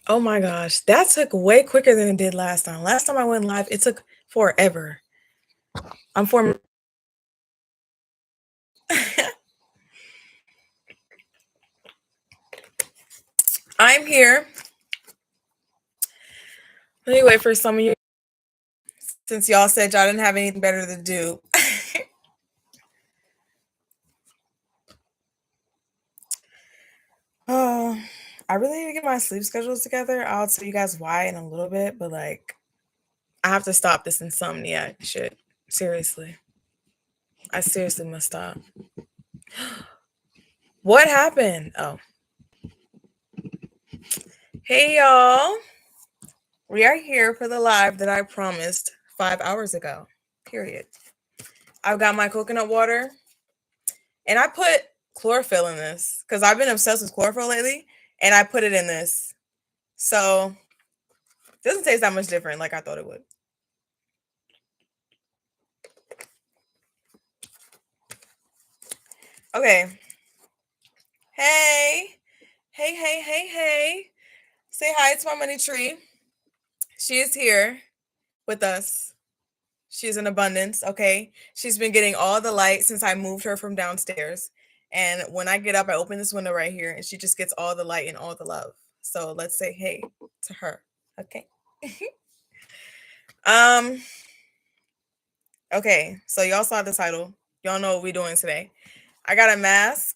Oh my gosh, that took way quicker than it did last time. Last time I went live, it took forever. I'm for. I'm here. Let me wait for some of you, since y'all said y'all didn't have anything better to do. Oh, I really need to get my sleep schedules together. I'll tell you guys why in a little bit, but like, I have to stop this insomnia shit. Seriously. I seriously must stop. What happened? Oh. Hey, y'all. We are here for the live that I promised 5 hours ago. Period. I've got my coconut water and I put chlorophyll in this because I've been obsessed with chlorophyll lately and I put it in this. So it doesn't taste that much different like I thought it would. Okay. Hey. Hey, hey, hey, hey. Say hi to my money tree. She is here with us. She's in abundance, okay? She's been getting all the light since I moved her from downstairs. And when I get up, I open this window right here and she just gets all the light and all the love. So let's say hey to her. Okay. um okay, so y'all saw the title. Y'all know what we're doing today. I got a mask.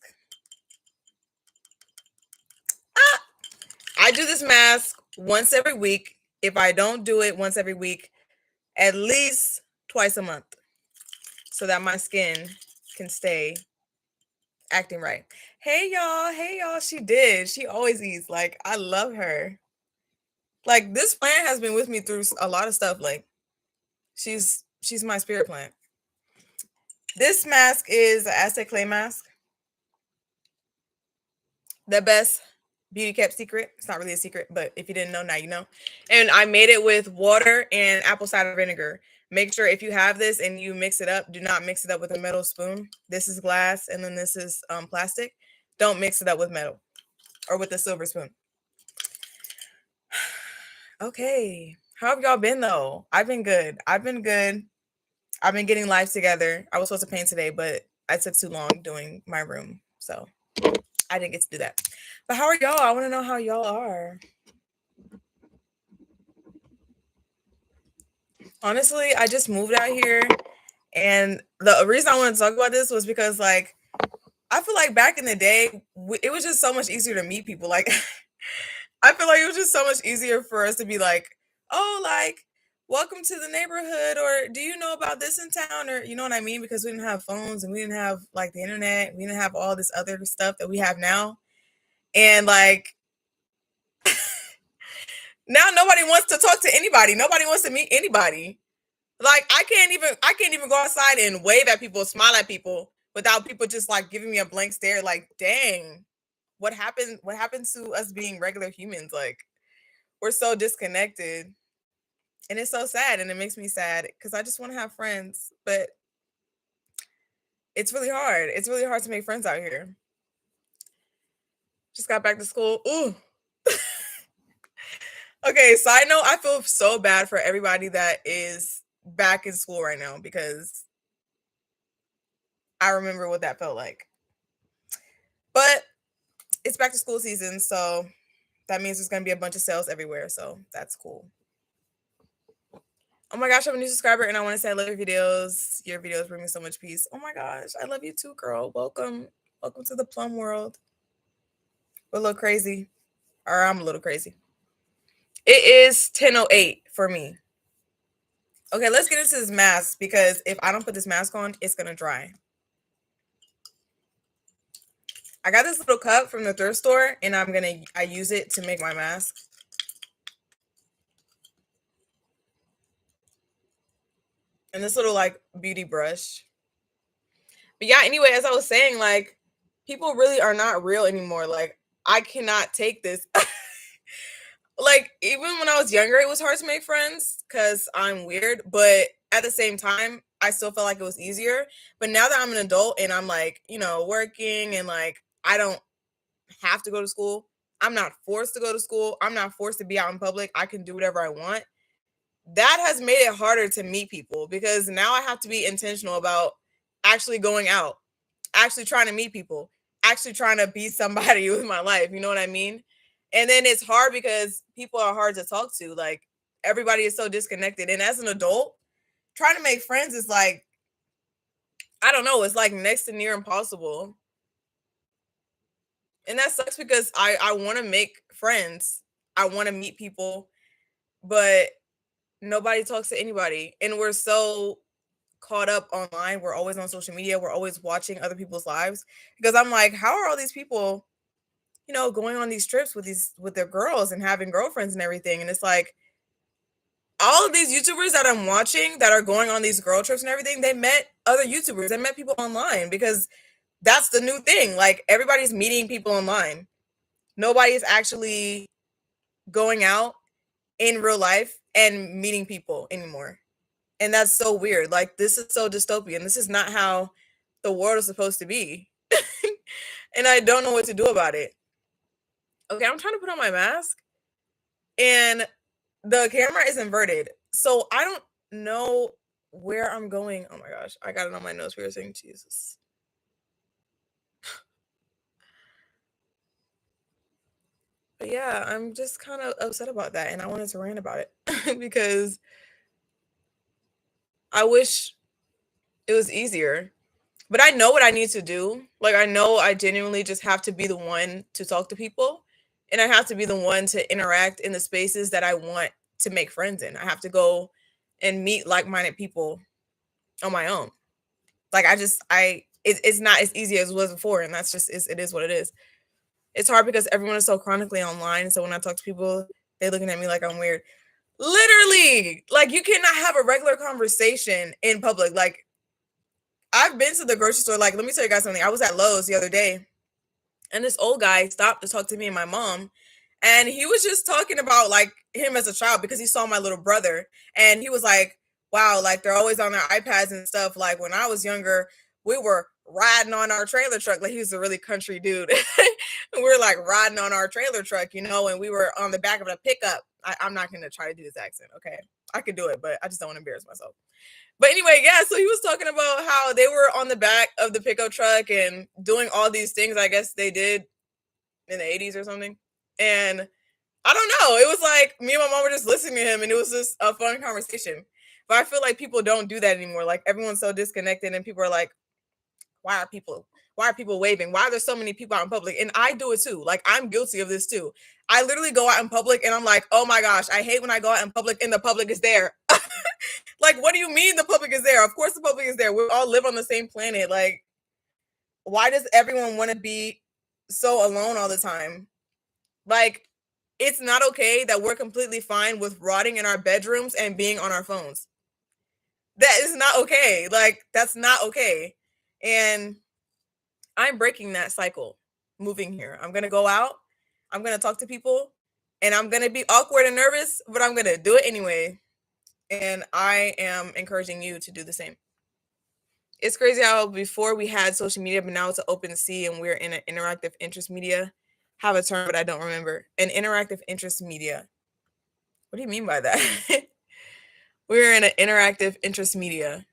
I do this mask once every week. If I don't do it once every week, at least twice a month, so that my skin can stay acting right. Hey y'all, she did. She always eats. Like, I love her. Like, this plant has been with me through a lot of stuff. Like, she's my spirit plant. This mask is an Aztec clay mask. The best beauty kept secret. It's not really a secret, but if you didn't know, now you know. And I made it with water and apple cider vinegar. Make sure if you have this and you mix it up, do not mix it up with a metal spoon. This is glass and then this is plastic. Don't mix it up with metal or with a silver spoon. Okay. How have y'all been though? I've been good. I've been getting life together. I was supposed to paint today, but I took too long doing my room. So I didn't get to do that. But how are y'all? I want to know how y'all are. Honestly, I just moved out here. And the reason I wanted to talk about this was because, like, I feel like back in the day, it was just so much easier to meet people. Like, I feel like it was just so much easier for us to be like, oh, like, welcome to the neighborhood, or do you know about this in town, or you know what I mean? Because we didn't have phones and we didn't have like the internet, we didn't have all this other stuff that we have now. And like, now nobody wants to talk to anybody. Nobody wants to meet anybody. Like, I can't even go outside and wave at people, smile at people without people just like giving me a blank stare. Like, dang, what happened to us being regular humans? Like, we're so disconnected. And it's so sad and it makes me sad because I just want to have friends, but it's really hard. It's really hard to make friends out here. Just got back to school. Ooh. Okay, side note, I feel so bad for everybody that is back in school right now because I remember what that felt like. But it's back to school season, so that means there's going to be a bunch of sales everywhere, so that's cool. Oh my gosh, I'm a new subscriber and I want to say I love your videos. Your videos bring me so much peace. Oh my gosh, I love you too, girl. Welcome. Welcome to the plum world. We're a little crazy. Or I'm a little crazy. It is 10:08 for me. Okay, let's get into this mask because if I don't put this mask on, it's going to dry. I got this little cup from the thrift store and I use it to make my mask. And this little like beauty brush. But yeah, anyway, as I was saying, like, people really are not real anymore. Like, I cannot take this. Like, even when I was younger, it was hard to make friends because I'm weird. But at the same time, I still felt like it was easier. But now that I'm an adult and I'm like, working and like I don't have to go to school, I'm not forced to go to school. I'm not forced to be out in public. I can do whatever I want. That has made it harder to meet people because now I have to be intentional about actually going out, actually trying to meet people, actually trying to be somebody with my life. You know what I mean? And then it's hard because people are hard to talk to. Like everybody is so disconnected. And as an adult, trying to make friends is like, I don't know, it's like next to near impossible. And that sucks because I want to make friends. I want to meet people, but nobody talks to anybody. And we're so caught up online. We're always on social media. We're always watching other people's lives because I'm like, how are all these people, going on these trips with their girls and having girlfriends and everything? And it's like all of these YouTubers that I'm watching that are going on these girl trips and everything, they met other YouTubers. They met people online because that's the new thing. Like everybody's meeting people online. Nobody's actually going out in real life and meeting people anymore. And that's so weird. Like this is so dystopian. This is not how the world is supposed to be. And I don't know what to do about it. Okay, I'm trying to put on my mask and the camera is inverted. So I don't know where I'm going. Oh my gosh, I got it on my nose piercing. Jesus. But yeah, I'm just kind of upset about that and I wanted to rant about it because I wish it was easier. But I know what I need to do. Like I know I genuinely just have to be the one to talk to people and I have to be the one to interact in the spaces that I want to make friends in. I have to go and meet like-minded people on my own. Like it's not as easy as it was before and that's just it is what it is. It's hard because everyone is so chronically online. So when I talk to people, they're looking at me like I'm weird. Literally, like you cannot have a regular conversation in public. Like I've been to the grocery store. Like, let me tell you guys something. I was at Lowe's the other day, and this old guy stopped to talk to me and my mom, and he was just talking about like him as a child because he saw my little brother, and he was like, "Wow, like they're always on their iPads and stuff. Like when I was younger, we were riding on our trailer truck. Like he was a really country dude. We were like riding on our trailer truck, and we were on the back of a pickup. I'm not gonna try to do this accent, okay? I could do it, but I just don't want to embarrass myself." But anyway, yeah, so he was talking about how they were on the back of the pickup truck and doing all these things I guess they did in the 80s or something. And I don't know. It was like me and my mom were just listening to him and it was just a fun conversation. But I feel like people don't do that anymore. Like everyone's so disconnected and people are like, why are people waving? Why are there so many people out in public? And I do it too. Like I'm guilty of this too. I literally go out in public and I'm like, oh my gosh, I hate when I go out in public and the public is there. Like, what do you mean the public is there? Of course the public is there. We all live on the same planet. Like, why does everyone want to be so alone all the time? Like, it's not okay that we're completely fine with rotting in our bedrooms and being on our phones. That is not okay. Like, that's not okay. And I'm breaking that cycle moving here. I'm going to go out. I'm going to talk to people. And I'm going to be awkward and nervous, but I'm going to do it anyway. And I am encouraging you to do the same. It's crazy how before we had social media, but now it's an open sea and we're in an interactive interest media. Have a term, but I don't remember. An interactive interest media. What do you mean by that? We're in an interactive interest media.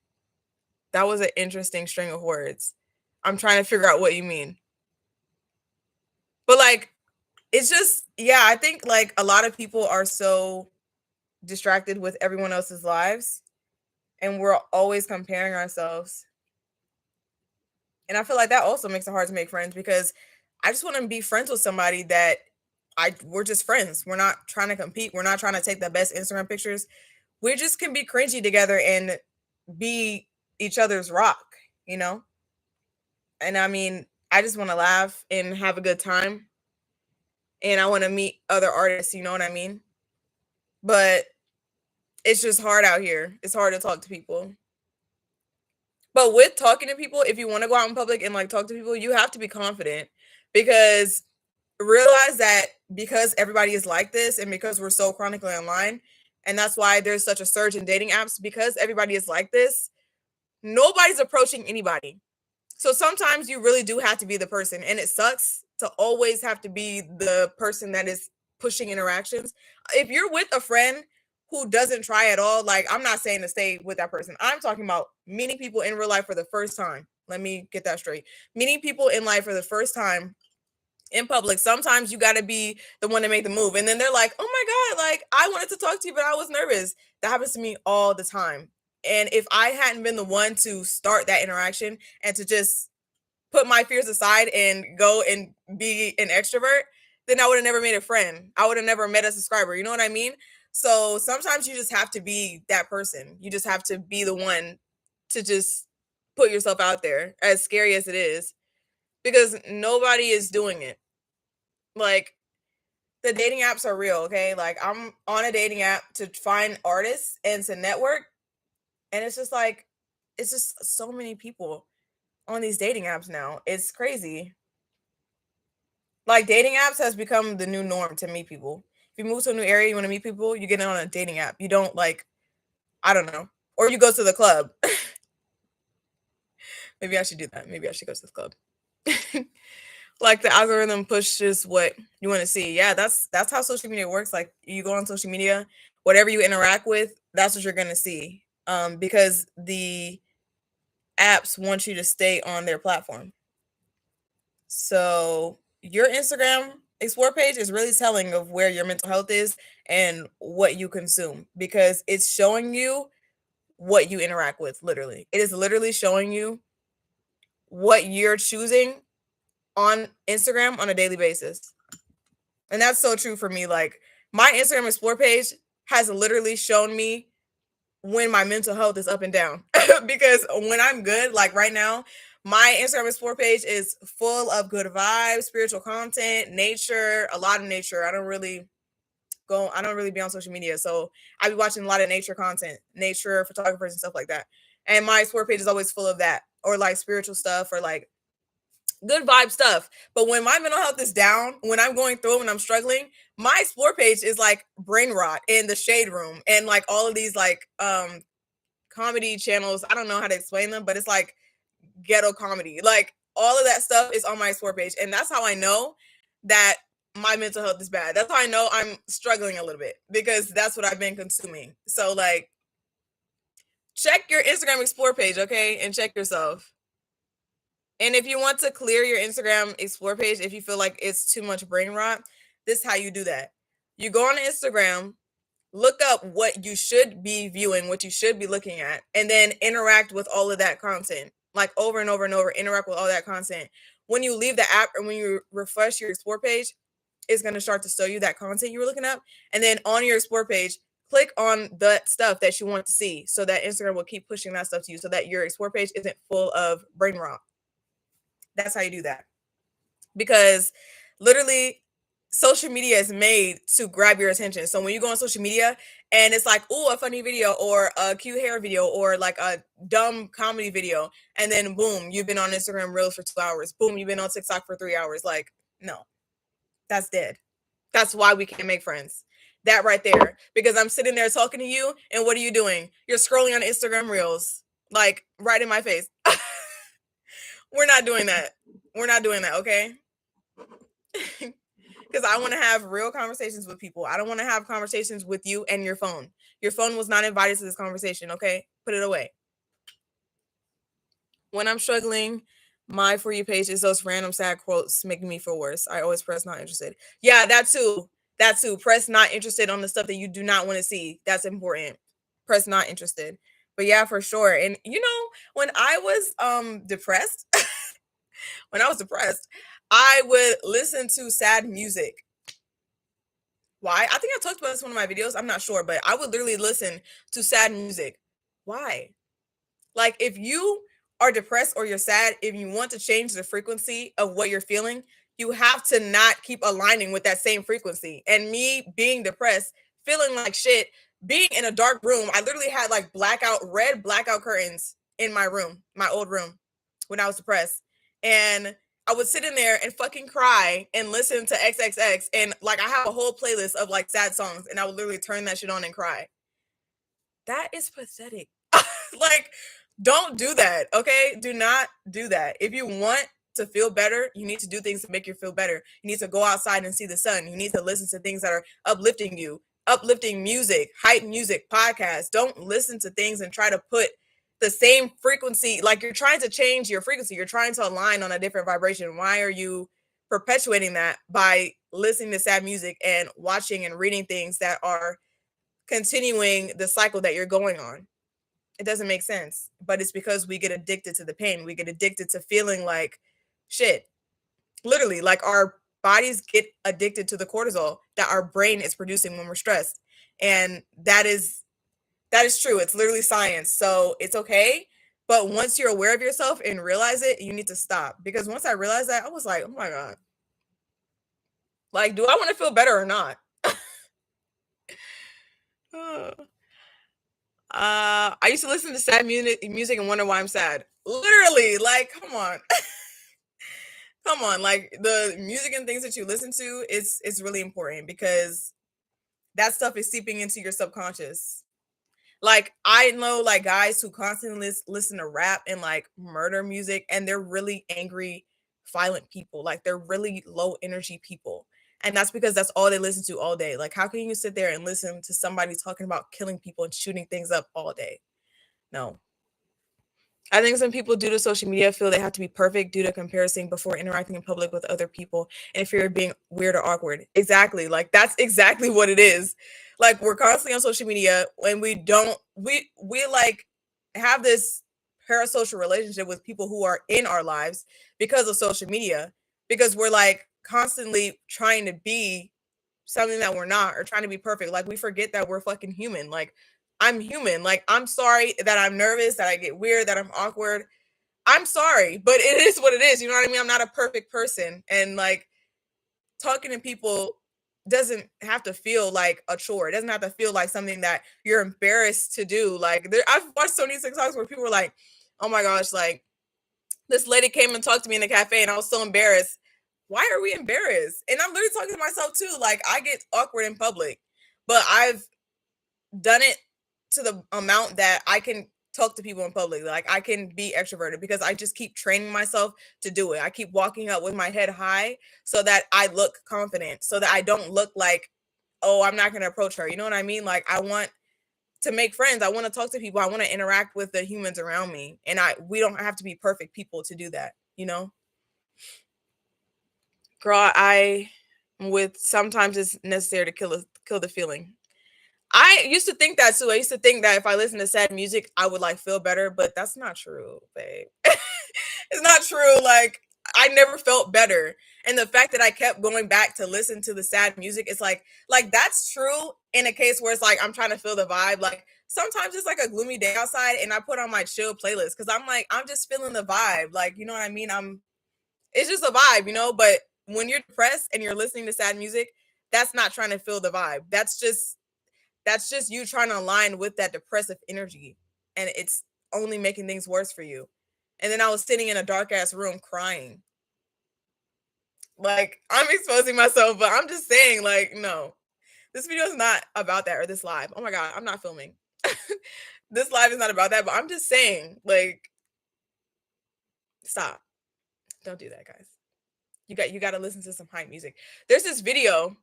That was an interesting string of words. I'm trying to figure out what you mean. But like, it's just, yeah, I think like a lot of people are so distracted with everyone else's lives and we're always comparing ourselves. And I feel like that also makes it hard to make friends because I just want to be friends with somebody that we're just friends. We're not trying to compete. We're not trying to take the best Instagram pictures. We just can be cringy together and be each other's rock, you know? And I mean, I just want to laugh and have a good time. And I want to meet other artists, you know what I mean? But it's just hard out here. It's hard to talk to people. But with talking to people, if you want to go out in public and like talk to people, you have to be confident because realize that because everybody is like this and because we're so chronically online, and that's why there's such a surge in dating apps because everybody is like this, nobody's approaching anybody. So sometimes you really do have to be the person, and it sucks to always have to be the person that is pushing interactions. If you're with a friend who doesn't try at all, like, I'm not saying to stay with that person. I'm talking about meeting people in real life for the first time. Let me get that straight. Meeting people in life for the first time in public, sometimes you got to be the one to make the move. And then they're like, oh my God, like, I wanted to talk to you, but I was nervous. That happens to me all the time. And if I hadn't been the one to start that interaction and to just put my fears aside and go and be an extrovert, then I would have never made a friend. I would have never met a subscriber. You know what I mean? So sometimes you just have to be that person. You just have to be the one to just put yourself out there, as scary as it is, because nobody is doing it. Like, the dating apps are real, okay? Like, I'm on a dating app to find artists and to network, and it's just like, it's just so many people on these dating apps now. It's crazy. Like, dating apps has become the new norm to meet people. If you move to a new area, you want to meet people, you get on a dating app. You don't, like, I don't know. Or you go to the club. Maybe I should do that. Maybe I should go to the club. Like, the algorithm pushes what you want to see. Yeah, that's how social media works. Like, you go on social media, whatever you interact with, that's what you're gonna see. Because the apps want you to stay on their platform. So your Instagram explore page is really telling of where your mental health is and what you consume, because it's showing you what you interact with. Literally, it is literally showing you what you're choosing on Instagram on a daily basis. And that's so true for me. Like, my Instagram explore page has literally shown me when my mental health is up and down. Because when I'm good, like right now, my Instagram explore page is full of good vibes, spiritual content, nature, a lot of nature. I don't really be on social media. So I be watching a lot of nature content, nature photographers and stuff like that. And my explore page is always full of that, or like spiritual stuff, or like good vibe stuff. But when my mental health is down, when I'm going through, when I'm struggling, my explore page is like brain rot in the shade room and like all of these like comedy channels. I don't know how to explain them, but it's like ghetto comedy. Like, all of that stuff is on my explore page. And that's how I know that my mental health is bad. That's how I know I'm struggling a little bit, because that's what I've been consuming. So, like, check your Instagram explore page, okay? And check yourself. And if you want to clear your Instagram explore page, if you feel like it's too much brain rot, this is how you do that. You go on Instagram, look up what you should be viewing, what you should be looking at, and then interact with all of that content, like over and over and over. Interact with all that content. When you leave the app, and when you refresh your explore page, it's going to start to show you that content you were looking up. And then on your explore page, click on that stuff that you want to see, so that Instagram will keep pushing that stuff to you, so that your explore page isn't full of brain rot. That's how you do that. Because literally, social media is made to grab your attention. So when you go on social media and it's like, oh, a funny video, or a cute hair video, or like a dumb comedy video, and then boom, you've been on Instagram Reels for 2 hours. Boom, you've been on TikTok for 3 hours. Like, no, that's dead. That's why we can't make friends. That right there. Because I'm sitting there talking to you, and what are you doing? You're scrolling on Instagram Reels, like right in my face. We're not doing that. We're not doing that, okay? Because I want to have real conversations with people. I don't want to have conversations with you and your phone. Your phone was not invited to this conversation, okay? Put it away. When I'm struggling, my For You page is those random sad quotes making me feel worse. I always press not interested. Yeah, that too. That too. Press not interested on the stuff that you do not want to see. That's important. Press not interested. But yeah, for sure. And you know, when I was depressed, I would listen to sad music. Why? I think I talked about this in one of my videos. I'm not sure, but I would literally listen to sad music. Why? Like, if you are depressed or you're sad, if you want to change the frequency of what you're feeling, you have to not keep aligning with that same frequency. And me being depressed, feeling like shit, being in a dark room, I literally had like red blackout curtains in my room, my old room, when I was depressed. And I would sit in there and fucking cry and listen to XXX. And like, I have a whole playlist of like sad songs, and I would literally turn that shit on and cry. That is pathetic. Like, don't do that, okay? Do not do that. If you want to feel better, you need to do things to make you feel better. You need to go outside and see the sun. You need to listen to things that are uplifting you, uplifting music, hype music, podcasts. Don't listen to things and try to put the same frequency, like you're trying to change your frequency. You're trying to align on a different vibration. Why are you perpetuating that by listening to sad music and watching and reading things that are continuing the cycle that you're going on? It doesn't make sense, but it's because we get addicted to the pain. We get addicted to feeling like shit. Literally, like our bodies get addicted to the cortisol that our brain is producing when we're stressed. And that is true. It's literally science. So it's okay. But once you're aware of yourself and realize it, you need to stop. Because once I realized that, I was like, oh my God. Like, do I want to feel better or not? I used to listen to sad music and wonder why I'm sad. Literally, like, come on. Come on. Like the music and things that you listen to, it's really important because that stuff is seeping into your subconscious. Like I know like guys who constantly listen to rap and like murder music, and they're really angry, violent people. Like they're really low energy people. And that's because that's all they listen to all day. Like how can you sit there and listen to somebody talking about killing people and shooting things up all day? No. I think some people due to social media feel they have to be perfect due to comparison before interacting in public with other people and fear of being weird or awkward. Exactly. Like that's exactly what it is. Like we're constantly on social media when we like have this parasocial relationship with people who are in our lives because of social media, because we're like constantly trying to be something that we're not or trying to be perfect. Like we forget that we're fucking human. Like I'm human. Like I'm sorry that I'm nervous, that I get weird, that I'm awkward. I'm sorry, but it is what it is. You know what I mean? I'm not a perfect person. And like talking to people doesn't have to feel like a chore. It doesn't have to feel like something that you're embarrassed to do. Like I've watched so many TikToks where people were like, oh my gosh, like this lady came and talked to me in the cafe and I was so embarrassed. Why are we embarrassed? And I'm literally talking to myself too. Like I get awkward in public, but I've done it to the amount that I can talk to people in public. Like I can be extroverted because I just keep training myself to do it. I keep walking up with my head high so that I look confident, so that I don't look like, oh, I'm not going to approach her. You know what I mean? Like I want to make friends. I want to talk to people. I want to interact with the humans around me. And we don't have to be perfect people to do that, you know? Girl, I with sometimes it's necessary to kill the feeling. I used to think that too. I used to think that if I listen to sad music, I would like feel better, but that's not true, babe. It's not true. Like I never felt better. And the fact that I kept going back to listen to the sad music, it's like that's true in a case where it's like I'm trying to feel the vibe. Like sometimes it's like a gloomy day outside and I put on my chill playlist because I'm like, I'm just feeling the vibe. Like, you know what I mean? It's just a vibe, you know, but when you're depressed and you're listening to sad music, that's not trying to feel the vibe. That's just you trying to align with that depressive energy, and it's only making things worse for you. And then I was sitting in a dark ass room crying. Like I'm exposing myself, but I'm just saying, like, no, this video is not about that, or this live. Oh my God, I'm not filming. This live is not about that, but I'm just saying, like, stop. Don't do that, guys. You got to listen to some hype music. There's this video.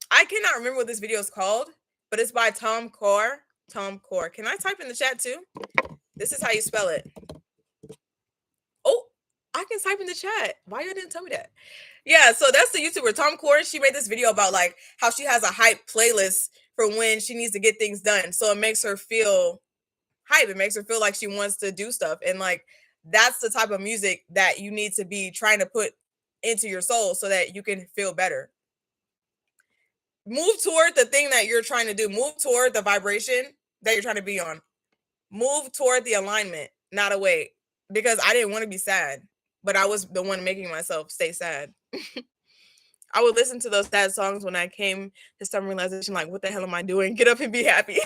I cannot remember what this video is called, but it's by Tom Core. Tom Core. Can I type in the chat too? This is how you spell it. Oh, I can type in the chat. Why you didn't tell me that? Yeah, so that's the YouTuber Tom Core. She made this video about like how she has a hype playlist for when she needs to get things done. So it makes her feel hype. It makes her feel like she wants to do stuff. And like that's the type of music that you need to be trying to put into your soul so that you can feel better. Move toward the thing that you're trying to do. Move toward the vibration that you're trying to be on. Move toward the alignment, not away. Because I didn't want to be sad, but I was the one making myself stay sad. I would listen to those sad songs when I came to some realization, like, what the hell am I doing? Get up and be happy.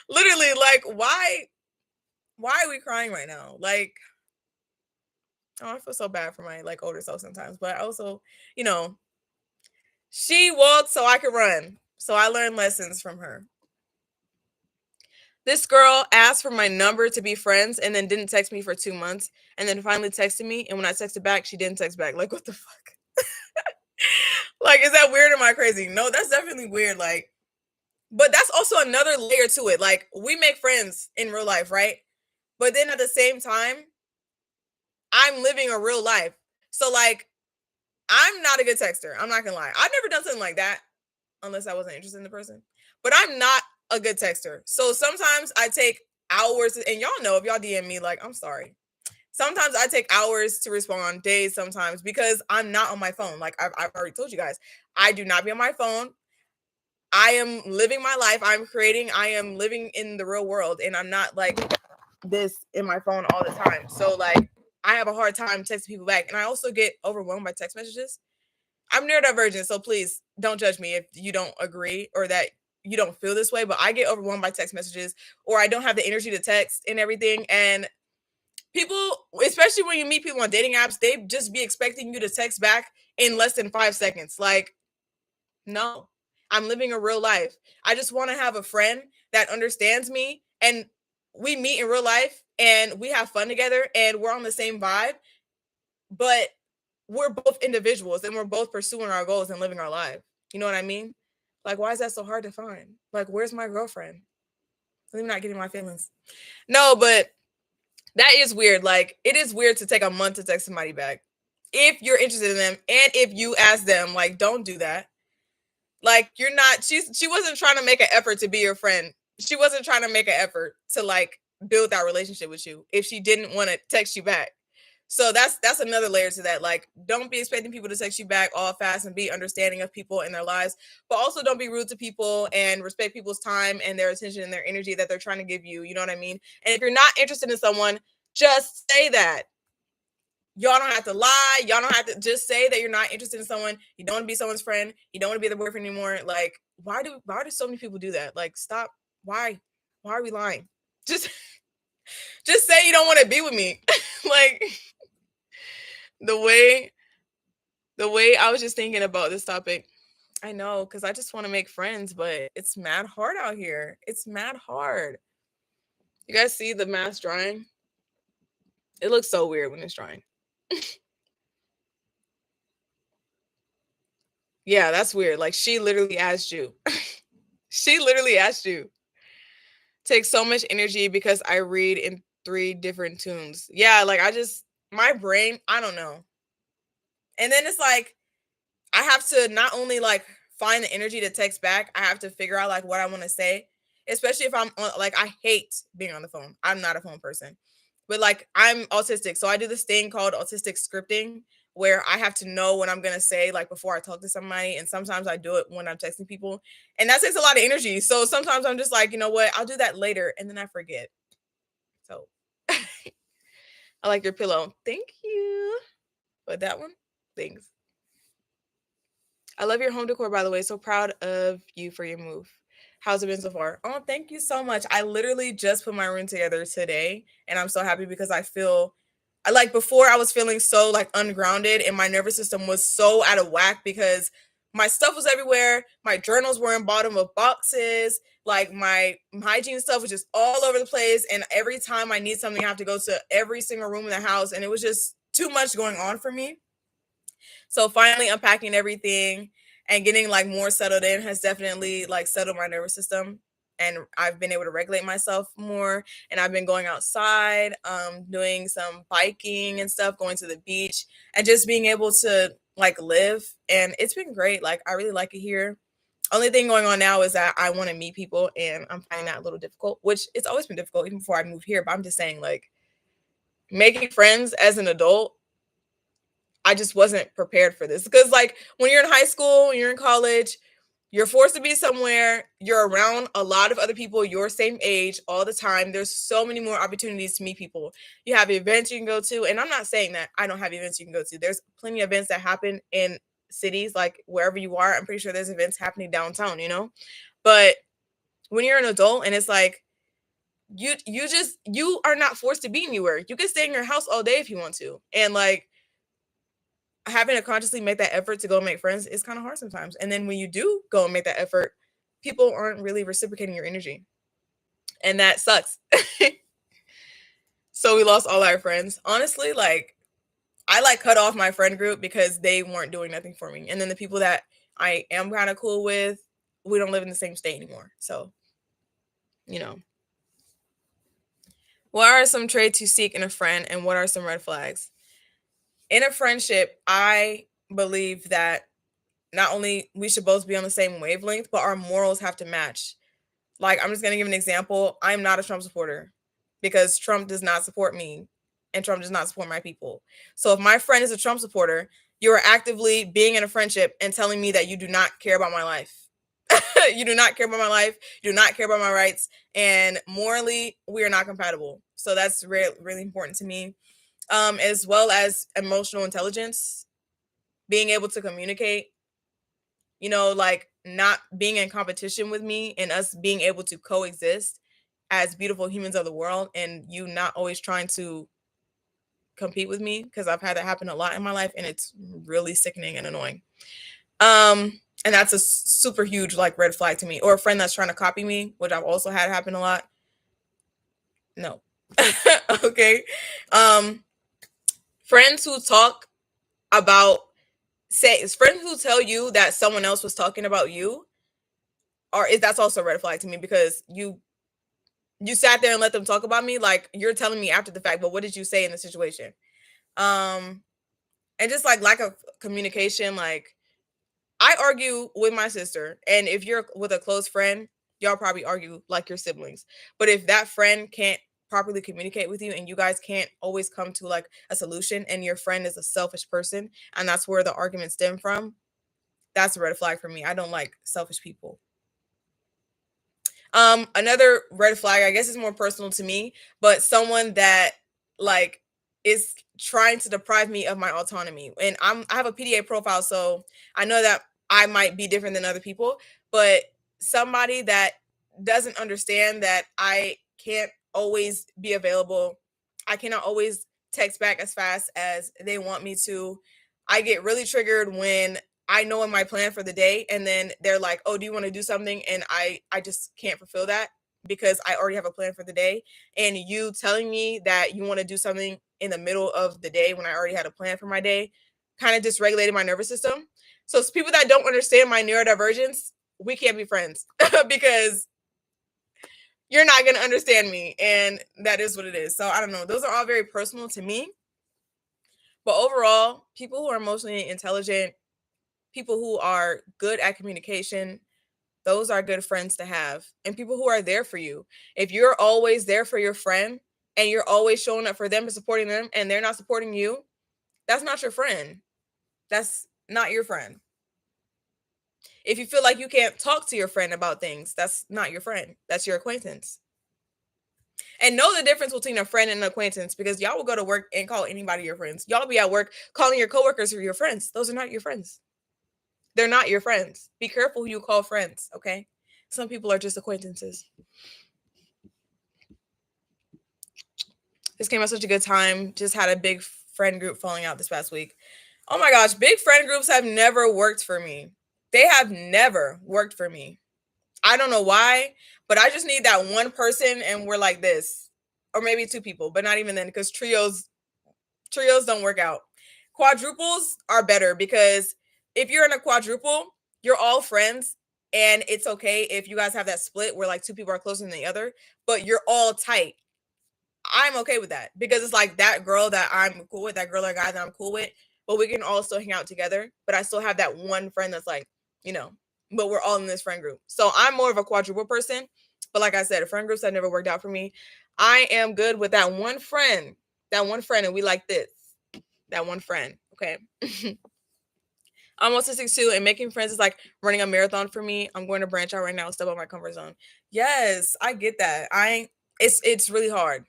Literally, like, why are we crying right now? Like, oh, I feel so bad for my like older self sometimes, but also, you know, she walked so I could run. So I learned lessons from her. This girl asked for my number to be friends and then didn't text me for 2 months and then finally texted me, and when I texted back, she didn't text back. Like, what the fuck? Like, is that weird or am I crazy? No, that's definitely weird. Like, but that's also another layer to it. Like, we make friends in real life, right? But then at the same time, I'm living a real life. So, like, I'm not a good texter. I'm not gonna lie. I've never done something like that unless I wasn't interested in the person. But I'm not a good texter. So sometimes I take hours, and y'all know if y'all DM me, like, I'm sorry. Sometimes I take hours to respond, days sometimes, because I'm not on my phone. Like, I've already told you guys, I do not be on my phone. I am living my life. I'm creating. I am living in the real world, and I'm not like this in my phone all the time. So, like, I have a hard time texting people back, and I also get overwhelmed by text messages. I'm neurodivergent, so please don't judge me if you don't agree or that you don't feel this way. But I get overwhelmed by text messages, or I don't have the energy to text and everything. And people, especially when you meet people on dating apps, they just be expecting you to text back in less than 5 seconds. Like, no, I'm living a real life. I just want to have a friend that understands me, and we meet in real life and we have fun together and we're on the same vibe, but we're both individuals and we're both pursuing our goals and living our life. You know what I mean? Like, why is that so hard to find? Like, where's my girlfriend? Let me not getting my feelings. No, but that is weird. Like, it is weird to take a month to text somebody back. If you're interested in them and if you ask them, like, don't do that. Like, you're not, she wasn't trying to make an effort to be your friend. She wasn't trying to make an effort to like build that relationship with you if she didn't want to text you back. So that's another layer to that. Like, don't be expecting people to text you back all fast and be understanding of people in their lives, but also don't be rude to people and respect people's time and their attention and their energy that they're trying to give you. You know what I mean? And if you're not interested in someone, just say that. Y'all don't have to lie. Y'all don't have to, just say that you're not interested in someone. You don't want to be someone's friend. You don't want to be their boyfriend anymore. Like, why do so many people do that? Like, stop. Why? Why are we lying? Just just say you don't want to be with me. Like, the way I was just thinking about this topic. I know, because I just want to make friends, but it's mad hard out here. It's mad hard. You guys see the mask drying? It looks so weird when it's drying. Yeah, that's weird. Like, she literally asked you. She literally asked you. Takes so much energy because I read in 3 different tunes. Yeah, like, my brain, I don't know. And then it's like, I have to not only like find the energy to text back, I have to figure out like what I want to say, especially if I'm on, like, I hate being on the phone. I'm not a phone person, but like, I'm autistic. So I do this thing called autistic scripting where I have to know what I'm going to say like before I talk to somebody. And sometimes I do it when I'm texting people. And that takes a lot of energy. So sometimes I'm just like, you know what? I'll do that later. And then I forget. So I like your pillow. Thank you. But that one, thanks. I love your home decor, by the way. So proud of you for your move. How's it been so far? Oh, thank you so much. I literally just put my room together today, and I'm so happy because I feel I like before I was feeling so like ungrounded and my nervous system was so out of whack because my stuff was everywhere. My journals were in bottom of boxes. Like, my hygiene stuff was just all over the place. And every time I need something, I have to go to every single room in the house. And it was just too much going on for me. So finally unpacking everything and getting like more settled in has definitely like settled my nervous system. And I've been able to regulate myself more. And I've been going outside, doing some biking and stuff, going to the beach, and just being able to like live. And it's been great. Like, I really like it here. Only thing going on now is that I want to meet people, and I'm finding that a little difficult, which it's always been difficult even before I moved here. But I'm just saying, like, making friends as an adult, I just wasn't prepared for this because, like, when you're in high school, you're in college, you're forced to be somewhere, you're around a lot of other people your same age all the time. There's so many more opportunities to meet people. You have events you can go to, and I'm not saying that I don't have events you can go to. There's plenty of events that happen in cities, like wherever you are. I'm pretty sure there's events happening downtown, you know? But when you're an adult and it's like, you are not forced to be anywhere. You can stay in your house all day if you want to. And like, having to consciously make that effort to go make friends is kind of hard sometimes. And then when you do go and make that effort, people aren't really reciprocating your energy. And that sucks. So we lost all our friends. Honestly, like I like cut off my friend group because they weren't doing nothing for me. And then the people that I am kind of cool with, we don't live in the same state anymore. So, you know. What are some traits you seek in a friend and what are some red flags? In a friendship, I believe that not only we should both be on the same wavelength, but our morals have to match. Like, I'm just going to give an example. I'm not a Trump supporter because Trump does not support me and Trump does not support my people. So if my friend is a Trump supporter, you are actively being in a friendship and telling me that you do not care about my life. You do not care about my life. You do not care about my rights. And morally, we are not compatible. So that's really important to me. As well as emotional intelligence, being able to communicate, like not being in competition with me and us being able to coexist as beautiful humans of the world and you not always trying to compete with me because I've had that happen a lot in my life and it's really sickening and annoying. And that's a super huge like red flag to me. Or a friend that's trying to copy me, which I've also had happen a lot. No. Okay. Friends who talk about friends who tell you that someone else was talking about you that's also a red flag to me because you sat there and let them talk about me. Like you're telling me after the fact, but what did you say in the situation? And just like lack of communication. Like I argue with my sister, and if you're with a close friend, y'all probably argue like your siblings. But if that friend can't properly communicate with you and you guys can't always come to like a solution and your friend is a selfish person and that's where the argument stem from, that's a red flag for me. I don't like selfish people. Another red flag, I guess, is more personal to me, but someone that like is trying to deprive me of my autonomy. And I have a PDA profile, so I know that I might be different than other people, but somebody that doesn't understand that I can't always be available. I cannot always text back as fast as they want me to. I get really triggered when I know in my plan for the day and then they're like, "Oh, do you want to do something?" And I just can't fulfill that because I already have a plan for the day. And you telling me that you want to do something in the middle of the day when I already had a plan for my day kind of dysregulated my nervous system. So it's people that don't understand my neurodivergence, we can't be friends because you're not going to understand me and that is what it is. So I don't know. Those are all very personal to me. But overall, people who are emotionally intelligent, people who are good at communication, those are good friends to have. And people who are there for you. If you're always there for your friend and you're always showing up for them and supporting them and they're not supporting you, that's not your friend. That's not your friend. If you feel like you can't talk to your friend about things, that's not your friend. That's your acquaintance. And know the difference between a friend and an acquaintance because y'all will go to work and call anybody your friends. Y'all be at work calling your coworkers your friends. Those are not your friends. They're not your friends. Be careful who you call friends, okay? Some people are just acquaintances. This came at such a good time. Just had a big friend group falling out this past week. Oh my gosh, big friend groups have never worked for me. They have never worked for me. I don't know why, but I just need that one person and we're like this. Or maybe two people, but not even then because trios don't work out. Quadruples are better because if you're in a quadruple, you're all friends and it's okay if you guys have that split where like two people are closer than the other, but you're all tight. I'm okay with that because it's like that girl that I'm cool with, that girl or guy that I'm cool with, but we can all still hang out together. But I still have that one friend that's like, but we're all in this friend group. So I'm more of a quadruple person. But like I said, friend groups have never worked out for me. I am good with that one friend, and we like this, that one friend. Okay. I'm autistic too, and making friends is like running a marathon for me. I'm going to branch out right now and step out my comfort zone. Yes, I get that. It's really hard.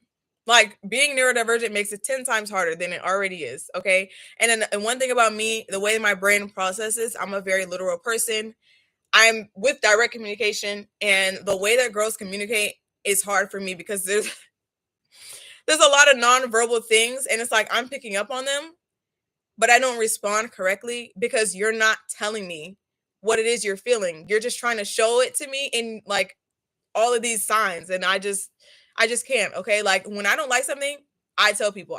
Like being neurodivergent makes it 10 times harder than it already is. Okay. And one thing about me, the way my brain processes, I'm a very literal person. I'm with direct communication, and the way that girls communicate is hard for me because there's a lot of nonverbal things, and it's like I'm picking up on them but I don't respond correctly because you're not telling me what it is you're feeling. You're just trying to show it to me in like all of these signs, and I just can't. Okay, like when I don't like something, I tell people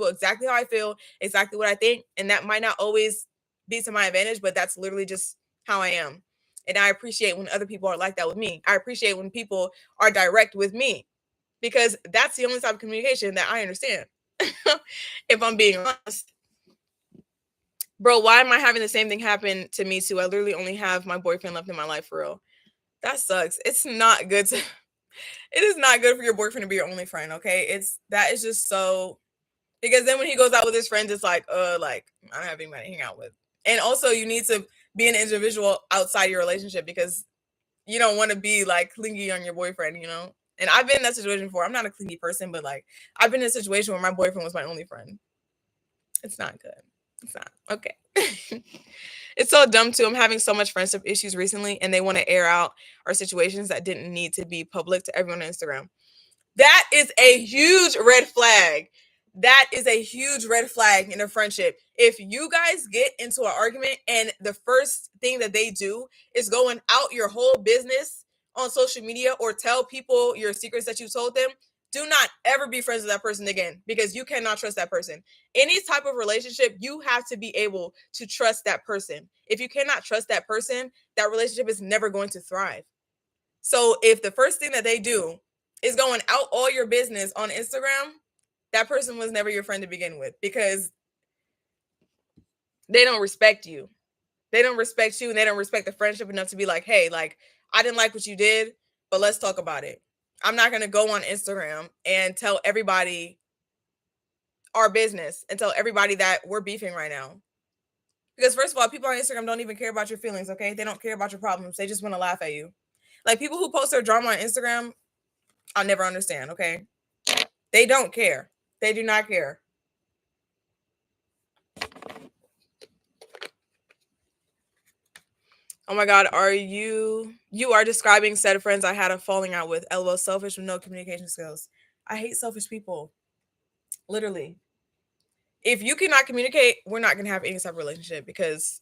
exactly how I feel, exactly what I think, and that might not always be to my advantage, but that's literally just how I am. And I appreciate when other people are like that with me. I appreciate when people are direct with me, because that's the only type of communication that I understand. If I'm being honest. Bro, why am I having the same thing happen to me too? I literally only have my boyfriend left in my life, for real. That sucks. It's not good to it is not good for your boyfriend to be your only friend, okay? That is just so, because then when he goes out with his friends, it's like I don't have anybody to hang out with. And also you need to be an individual outside your relationship, because you don't want to be like clingy on your boyfriend, you know? And I've been in that situation before. I'm not a clingy person, but like I've been in a situation where my boyfriend was my only friend. It's not good. It's not. Okay. It's so dumb too. I'm having so much friendship issues recently, and they want to air out our situations that didn't need to be public to everyone on Instagram. That is a huge red flag. That is a huge red flag in a friendship. If you guys get into an argument and the first thing that they do is going out your whole business on social media or tell people your secrets that you told them, do not ever be friends with that person again, because you cannot trust that person. Any type of relationship, you have to be able to trust that person. If you cannot trust that person, that relationship is never going to thrive. So if the first thing that they do is going out all your business on Instagram, that person was never your friend to begin with, because they don't respect you. They don't respect you, and they don't respect the friendship enough to be like, hey, like, I didn't like what you did, but let's talk about it. I'm not going to go on Instagram and tell everybody our business and tell everybody that we're beefing right now. Because first of all, people on Instagram don't even care about your feelings, okay? They don't care about your problems. They just want to laugh at you. Like people who post their drama on Instagram, I'll never understand, okay? They don't care. They do not care. Oh my God, you are describing set of friends I had a falling out with. LOL, selfish with no communication skills. I hate selfish people. Literally. If you cannot communicate, we're not gonna have any type of relationship, because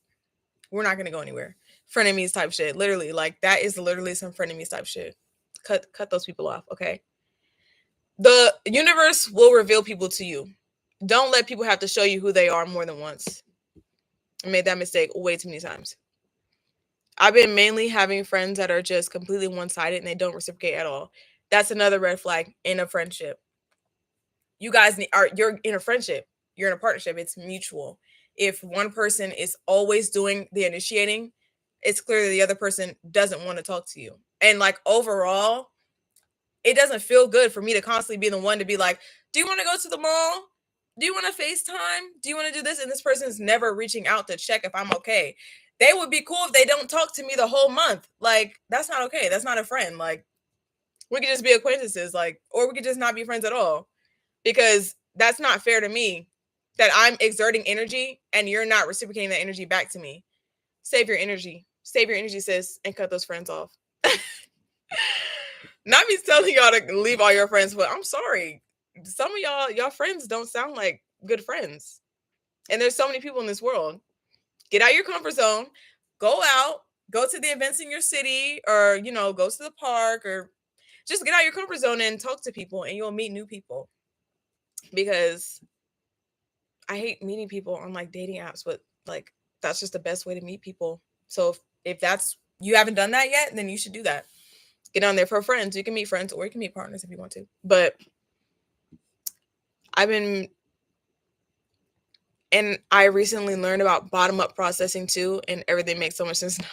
we're not gonna go anywhere. Frenemies type shit. Literally, like that is literally some frenemies type shit. Cut those people off, okay? The universe will reveal people to you. Don't let people have to show you who they are more than once. I made that mistake way too many times. I've been mainly having friends that are just completely one-sided and they don't reciprocate at all. That's another red flag in a friendship. You guys you're in a friendship, you're in a partnership, it's mutual. If one person is always doing the initiating, it's clear that the other person doesn't want to talk to you. And like overall, it doesn't feel good for me to constantly be the one to be like, do you want to go to the mall? Do you want to FaceTime? Do you want to do this? And this person's never reaching out to check if I'm okay. They would be cool if they don't talk to me the whole month. Like, that's not okay. That's not a friend. Like, we could just be acquaintances, like, or we could just not be friends at all. Because that's not fair to me that I'm exerting energy and you're not reciprocating that energy back to me. Save your energy. Save your energy, sis, and cut those friends off. Not me telling y'all to leave all your friends, but I'm sorry. Some of y'all friends don't sound like good friends. And there's so many people in this world. Get out your comfort zone. Go out. Go to the events in your city, or, you know, go to the park, or just get out your comfort zone and talk to people, and you'll meet new people. Because I hate meeting people on like dating apps, but like that's just the best way to meet people. So if that's, you haven't done that yet, then you should do that. Get on there for friends. You can meet friends, or you can meet partners if you want to. But and I recently learned about bottom-up processing too, and everything makes so much sense now.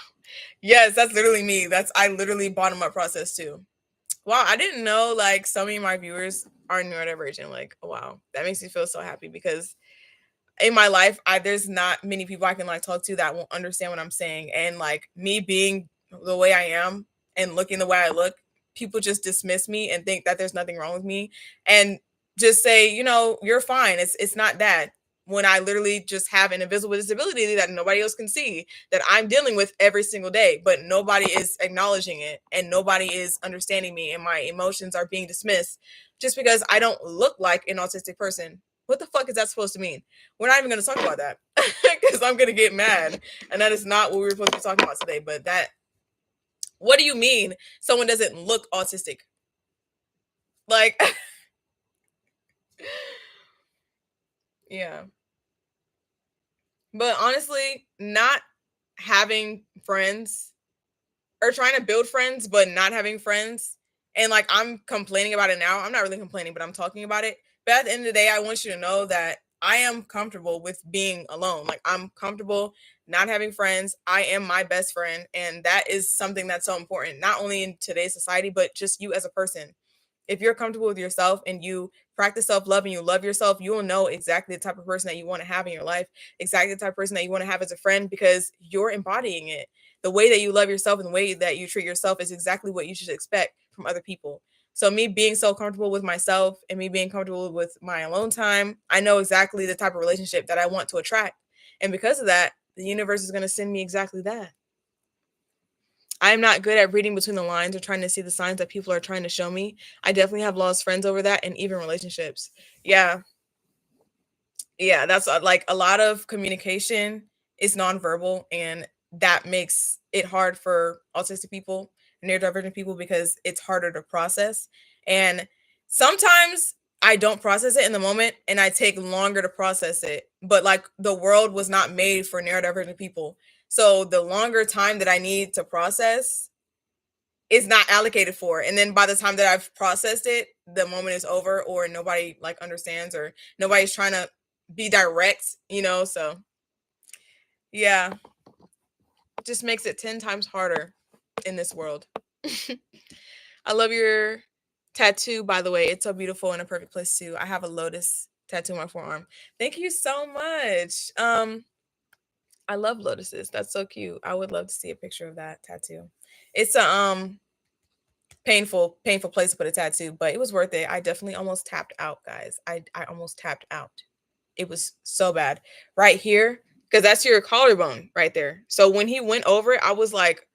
Yes, that's literally me. I literally bottom-up process too. Wow, I didn't know like so many of my viewers are neurodivergent. Like, oh, wow, that makes me feel so happy, because in my life, there's not many people I can like talk to that won't understand what I'm saying. And like me being the way I am and looking the way I look, people just dismiss me and think that there's nothing wrong with me, and just say, you know, you're fine. It's not that. When I literally just have an invisible disability that nobody else can see, that I'm dealing with every single day, but nobody is acknowledging it and nobody is understanding me, and my emotions are being dismissed just because I don't look like an autistic person. What the fuck is that supposed to mean? We're not even going to talk about that, because I'm going to get mad, and that is not what we were supposed to be talking about today. But What do you mean someone doesn't look autistic? Like, yeah. But honestly, not having friends or trying to build friends, but not having friends. And like, I'm complaining about it now. I'm not really complaining, but I'm talking about it. But at the end of the day, I want you to know that I am comfortable with being alone. Like, I'm comfortable not having friends. I am my best friend. And that is something that's so important, not only in today's society, but just you as a person. If you're comfortable with yourself and you practice self-love and you love yourself, you will know exactly the type of person that you want to have in your life, exactly the type of person that you want to have as a friend, because you're embodying it. The way that you love yourself and the way that you treat yourself is exactly what you should expect from other people. So me being so comfortable with myself and me being comfortable with my alone time, I know exactly the type of relationship that I want to attract. And because of that, the universe is going to send me exactly that. I'm not good at reading between the lines or trying to see the signs that people are trying to show me. I definitely have lost friends over that, and even relationships. Yeah, yeah, that's like a lot of communication is nonverbal, and that makes it hard for autistic people, neurodivergent people, because it's harder to process. And sometimes I don't process it in the moment, and I take longer to process it. But like, the world was not made for neurodivergent people, so the longer time that I need to process is not allocated for. And then by the time that I've processed it, the moment is over, or nobody like understands, or nobody's trying to be direct. So yeah, it just makes it 10 times harder in this world. I love your tattoo, by the way. It's so beautiful and a perfect place too. I have a lotus tattoo on my forearm. Thank you so much. I love lotuses. That's so cute. I would love to see a picture of that tattoo. It's a painful place to put a tattoo, but it was worth it. I definitely almost tapped out, guys. I almost tapped out. It was so bad right here, because that's your collarbone right there. So when he went over it, I was like,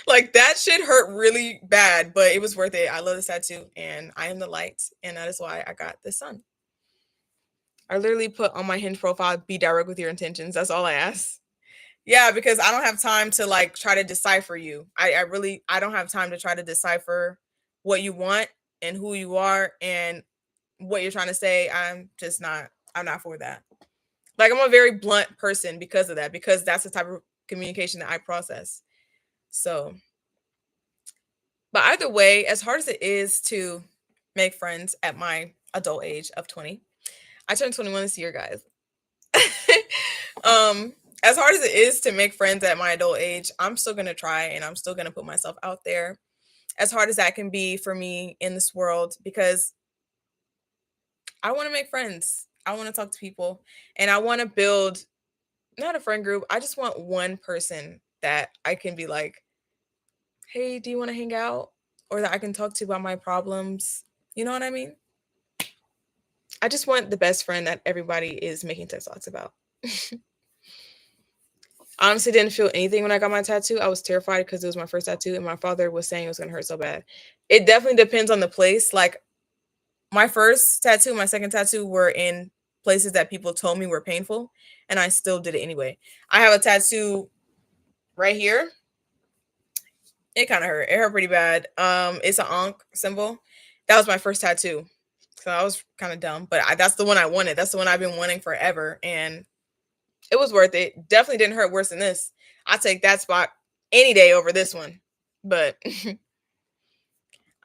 like, that shit hurt really bad, but it was worth it. I love this tattoo, and I am the light, and that is why I got the sun. I literally put on my Hinge profile, be direct with your intentions. That's all I ask. Yeah, because I don't have time to like try to decipher you. I don't have time to try to decipher what you want and who you are and what you're trying to say. I'm not for that. Like, I'm a very blunt person because of that, because that's the type of communication that I process. So, but either way, as hard as it is to make friends at my adult age of 20, I turned 21 this year, guys. um, as hard as it is to make friends at my adult age, I'm still gonna try, and I'm still gonna put myself out there. As hard as that can be for me in this world, because I want to make friends. I want to talk to people, and I want to build not a friend group. I just want one person that I can be like, "Hey, do you want to hang out?" Or that I can talk to about my problems. You know what I mean? I just want the best friend that everybody is making TikToks about. Honestly, didn't feel anything when I got my tattoo. I was terrified because it was my first tattoo, and my father was saying it was gonna hurt so bad. It definitely depends on the place. Like, my first tattoo, my second tattoo were in places that people told me were painful, and I still did it anyway. I have a tattoo right here. It kind of hurt. It hurt pretty bad. It's an Ankh symbol. That was my first tattoo, so I was kind of dumb, but that's the one I wanted. That's the one I've been wanting forever, and it was worth it. Definitely didn't hurt worse than this. I take that spot any day over this one. But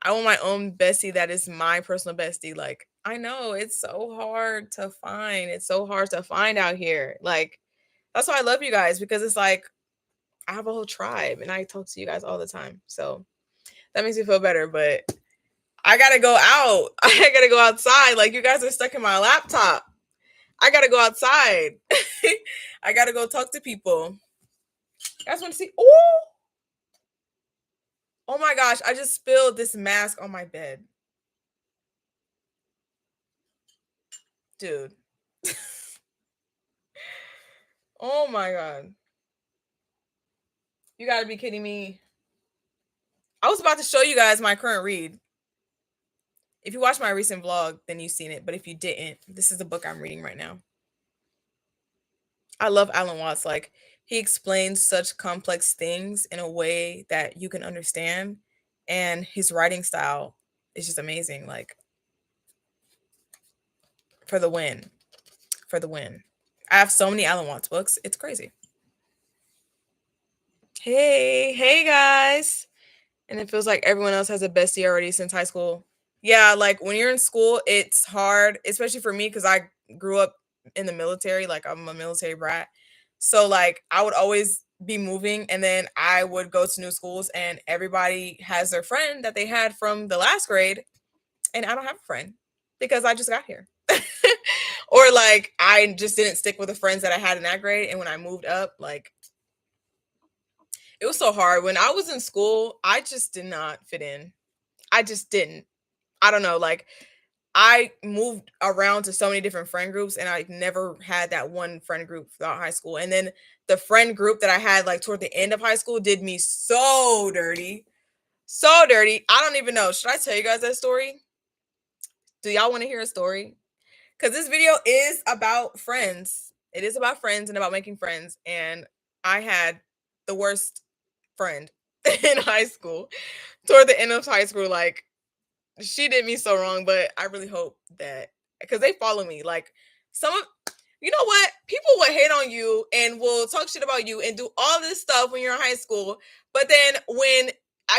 I want my own bestie that is my personal bestie. Like, I know it's so hard to find. It's so hard to find out here. Like, that's why I love you guys, because it's like I have a whole tribe and I talk to you guys all the time. So that makes me feel better. But I gotta go out. I gotta go outside. Like, you guys are stuck in my laptop. I gotta go outside. I gotta go talk to people. You guys want to see? Oh my gosh! I just spilled this mask on my bed, dude. Oh my god! You gotta be kidding me! I was about to show you guys my current read. If you watched my recent vlog, then you've seen it. But if you didn't, this is the book I'm reading right now. I love Alan Watts. Like, he explains such complex things in a way that you can understand, and his writing style is just amazing. Like, for the win, for the win. I have so many Alan Watts books. It's crazy. Hey guys. And it feels like everyone else has a bestie already since high school. Yeah, like when you're in school, it's hard, especially for me because I grew up in the military. Like, I'm a military brat. So, like, I would always be moving, and then I would go to new schools, and everybody has their friend that they had from the last grade, and I don't have a friend because I just got here. Or, like, I just didn't stick with the friends that I had in that grade, and when I moved up, like, it was so hard. When I was in school, I just did not fit in. I just didn't. I don't know, like, I moved around to so many different friend groups, and I never had that one friend group throughout high school. And then the friend group that I had, like, toward the end of high school did me so dirty. So dirty. I don't even know. Should I tell you guys that story? Do y'all want to hear a story? Because this video is about friends. It is about friends and about making friends. And I had the worst friend in high school. Toward the end of high school, like, she did me so wrong, but I really hope that, because they follow me. Like, some of, you know what? People will hate on you and will talk shit about you and do all this stuff when you're in high school. But then when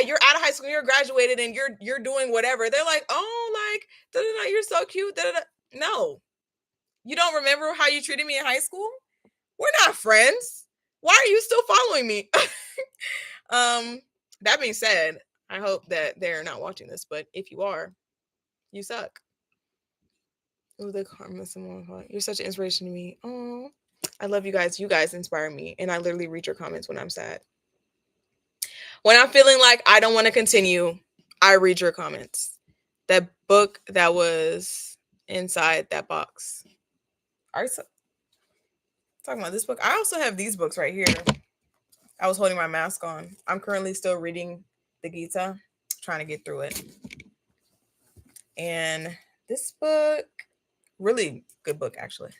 you're out of high school, you're graduated, and you're doing whatever, they're like, oh, like, da-da-da, you're so cute. Da-da-da. No, you don't remember how you treated me in high school? We're not friends. Why are you still following me? That being said, I hope that they're not watching this, but if you are, you suck. Oh, the karma someone. You're such an inspiration to me. Oh, I love you guys. You guys inspire me, and I literally read your comments when I'm sad. When I'm feeling like I don't want to continue, I read your comments. That book that was inside that box. Are you talking about this book? I also have these books right here. I was holding my mask on. I'm currently still reading the Gita, trying to get through it. And this book, really good book, actually.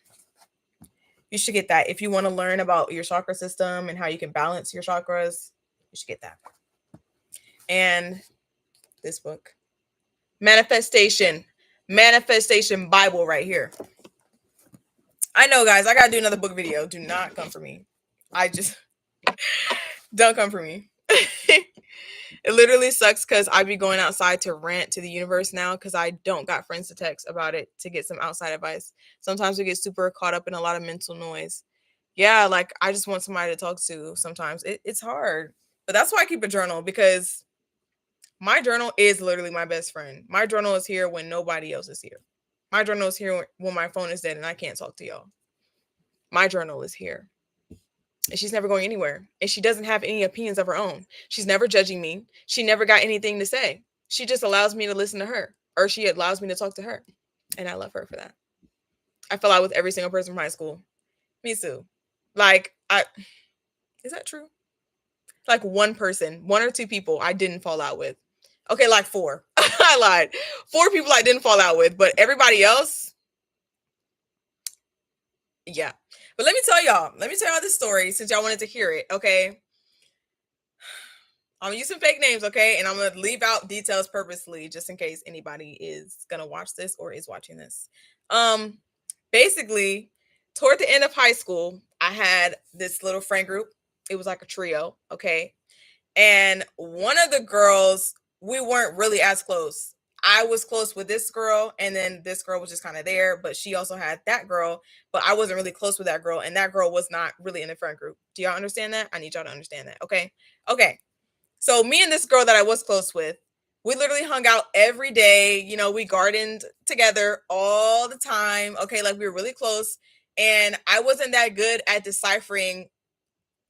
You should get that. If you want to learn about your chakra system and how you can balance your chakras, you should get that. And this book, Manifestation Bible, right here. I know, guys, I gotta do another book video. Do not come for me. Don't come for me. It literally sucks because I be going outside to rant to the universe now because I don't got friends to text about it to get some outside advice. Sometimes we get super caught up in a lot of mental noise. Yeah, like, I just want somebody to talk to sometimes. It's hard. But that's why I keep a journal, because my journal is literally my best friend. My journal is here when nobody else is here. My journal is here when my phone is dead and I can't talk to y'all. My journal is here. And she's never going anywhere. And she doesn't have any opinions of her own. She's never judging me. She never got anything to say. She just allows me to listen to her, or she allows me to talk to her. And I love her for that. I fell out with every single person from high school. Me too. Like, is that true? Like, one person, one or two people I didn't fall out with. Okay, like 4. I lied. 4 people I didn't fall out with, but everybody else, yeah. But let me tell y'all this story since y'all wanted to hear it, okay? I'm gonna use some fake names, okay? And I'm gonna leave out details purposely just in case anybody is gonna watch this or is watching this. Basically, toward the end of high school, I had this little friend group. It was like a trio, okay? And one of the girls, we weren't really as close. I was close with this girl, and then this girl was just kind of there, but she also had that girl, but I wasn't really close with that girl, and that girl was not really in the friend group. Do y'all understand that? I need y'all to understand that, okay? Okay. So me and this girl that I was close with, we literally hung out every day. You know, we gardened together all the time. Okay, like, we were really close. And I wasn't that good at deciphering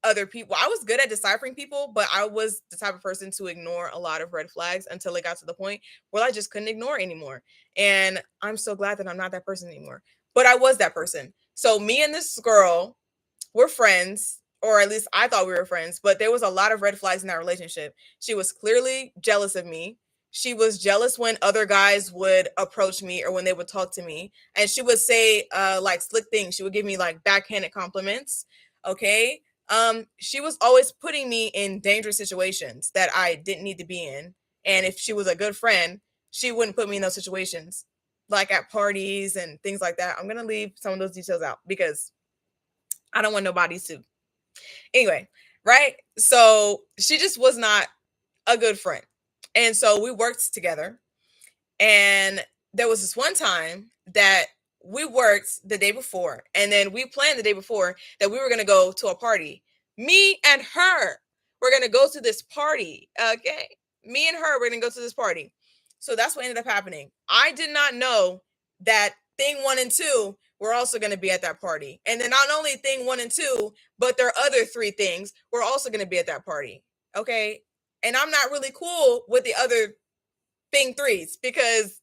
other people. I was good at deciphering people, but I was the type of person to ignore a lot of red flags until it got to the point where I just couldn't ignore anymore. And I'm so glad that I'm not that person anymore. But I was that person. So me and this girl were friends, or at least I thought we were friends, but there was a lot of red flags in that relationship. She was clearly jealous of me. She was jealous when other guys would approach me or when they would talk to me. And she would say like slick things. She would give me like backhanded compliments. Okay. she was always putting me in dangerous situations that I didn't need to be in. And if she was a good friend, she wouldn't put me in those situations, like at parties and things like that. I'm gonna leave some of those details out because I don't want nobody to. Anyway, right? So she just was not a good friend. And so we worked together. And there was this one time that we worked the day before, and then we planned the day before that we were going to go to a party. Me and her were going to go to this party. Okay. Me and her were going to go to this party. So that's what ended up happening. I did not know that thing one and two were also going to be at that party. And then not only thing one and two, but their other three things were also going to be at that party. Okay. And I'm not really cool with the other thing threes because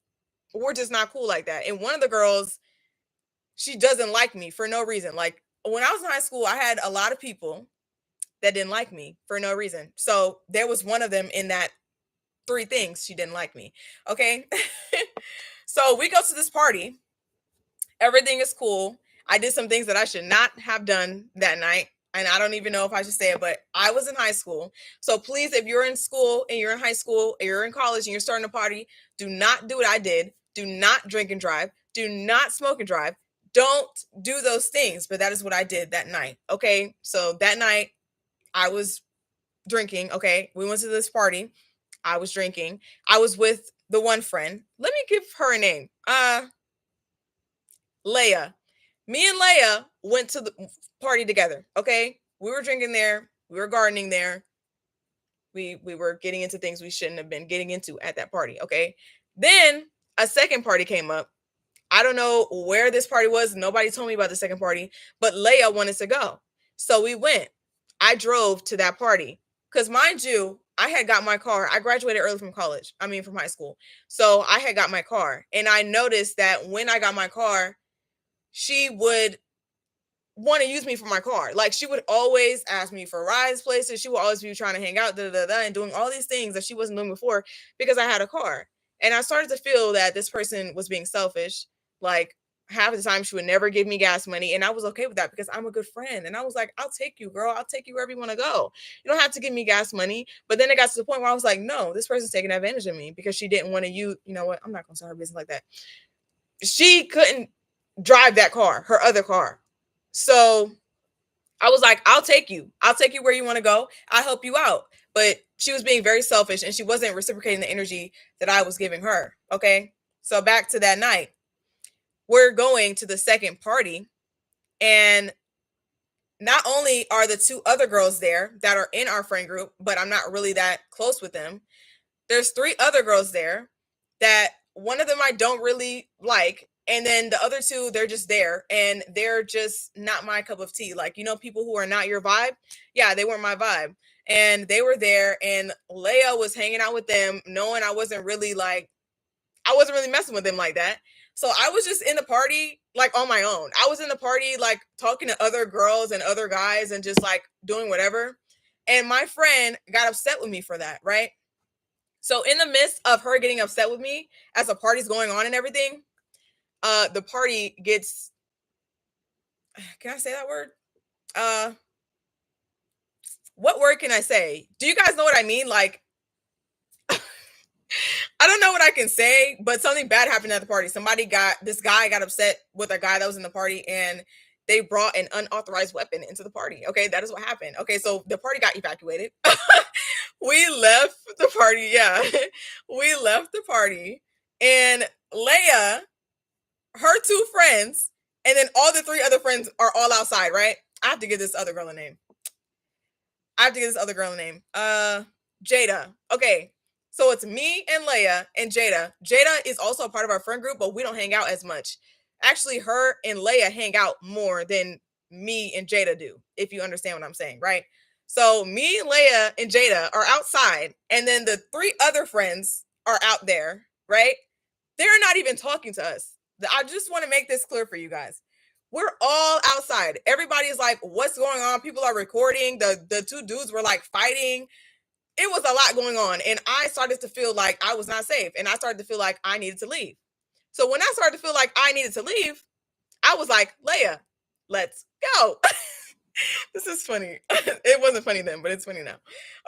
we're just not cool like that. And one of the girls, she doesn't like me for no reason. Like when I was in high school, I had a lot of people that didn't like me for no reason. So there was one of them in that three things she didn't like me. Okay. So we go to this party. Everything is cool. I did some things that I should not have done that night. And I don't even know if I should say it, but I was in high school. So please, if you're in school and you're in high school, or you're in college and you're starting a party, do not do what I did. Do not drink and drive. Do not smoke and drive. Don't do those things. But that is what I did that night. Okay. So that night I was drinking. Okay. We went to this party. I was drinking. I was with the one friend. Let me give her a name. Leia. Me and Leia went to the party together. Okay. We were drinking there. We were gardening there. We were getting into things we shouldn't have been getting into at that party. Okay. Then a second party came up. I don't know where this party was. Nobody told me about the second party, but Leia wanted to go. So we went. I drove to that party. Because mind you, I had got my car. I graduated early from college. I mean, from high school. So I had got my car. And I noticed that when I got my car, she would want to use me for my car. Like she would always ask me for rides places. She would always be trying to hang out, and doing all these things that she wasn't doing before because I had a car. And I started to feel that this person was being selfish. Like half the time she would never give me gas money. And I was okay with that because I'm a good friend. And I was like, I'll take you, girl. I'll take you wherever you want to go. You don't have to give me gas money. But then it got to the point where I was like, no, this person's taking advantage of me because she didn't want to use, you know what? I'm not going to start her business like that. She couldn't drive that car, her other car. So I was like, I'll take you. I'll take you where you want to go. I'll help you out. But she was being very selfish and she wasn't reciprocating the energy that I was giving her. Okay. So back to that night, we're going to the second party. And not only are the two other girls there that are in our friend group, but I'm not really that close with them. There's three other girls there that one of them I don't really like. And then the other two, they're just there and they're just not my cup of tea. Like, you know, people who are not your vibe. Yeah, they weren't my vibe. And they were there and Leia was hanging out with them, knowing I wasn't really messing with them like that. So I was just in the party, like on my own. I was in the party, like talking to other girls and other guys and just like doing whatever. And my friend got upset with me for that, right? So in the midst of her getting upset with me as the party's going on and everything, the party gets, can I say that word? What word can I say? Do you guys know what I mean? Like, I don't know what I can say, but something bad happened at the party. This guy got upset with a guy that was in the party and they brought an unauthorized weapon into the party. Okay, that is what happened. Okay, so the party got evacuated. We left the party. Yeah, we left the party. And Leia, her two friends, and then all the three other friends are all outside, right? I have to give this other girl a name. Jada. Okay. So it's me and Leia and Jada. Jada is also a part of our friend group, but we don't hang out as much. Actually, her and Leia hang out more than me and Jada do, if you understand what I'm saying, right? So me, Leia, and Jada are outside, and then the three other friends are out there, right? They're not even talking to us. I just want to make this clear for you guys. We're all outside. Everybody's like, what's going on? People are recording. The two dudes were like fighting. It was a lot going on. And I started to feel like I was not safe. And I started to feel like I needed to leave. So when I started to feel like I needed to leave, I was like, Leia, let's go. This is funny. It wasn't funny then, but it's funny now.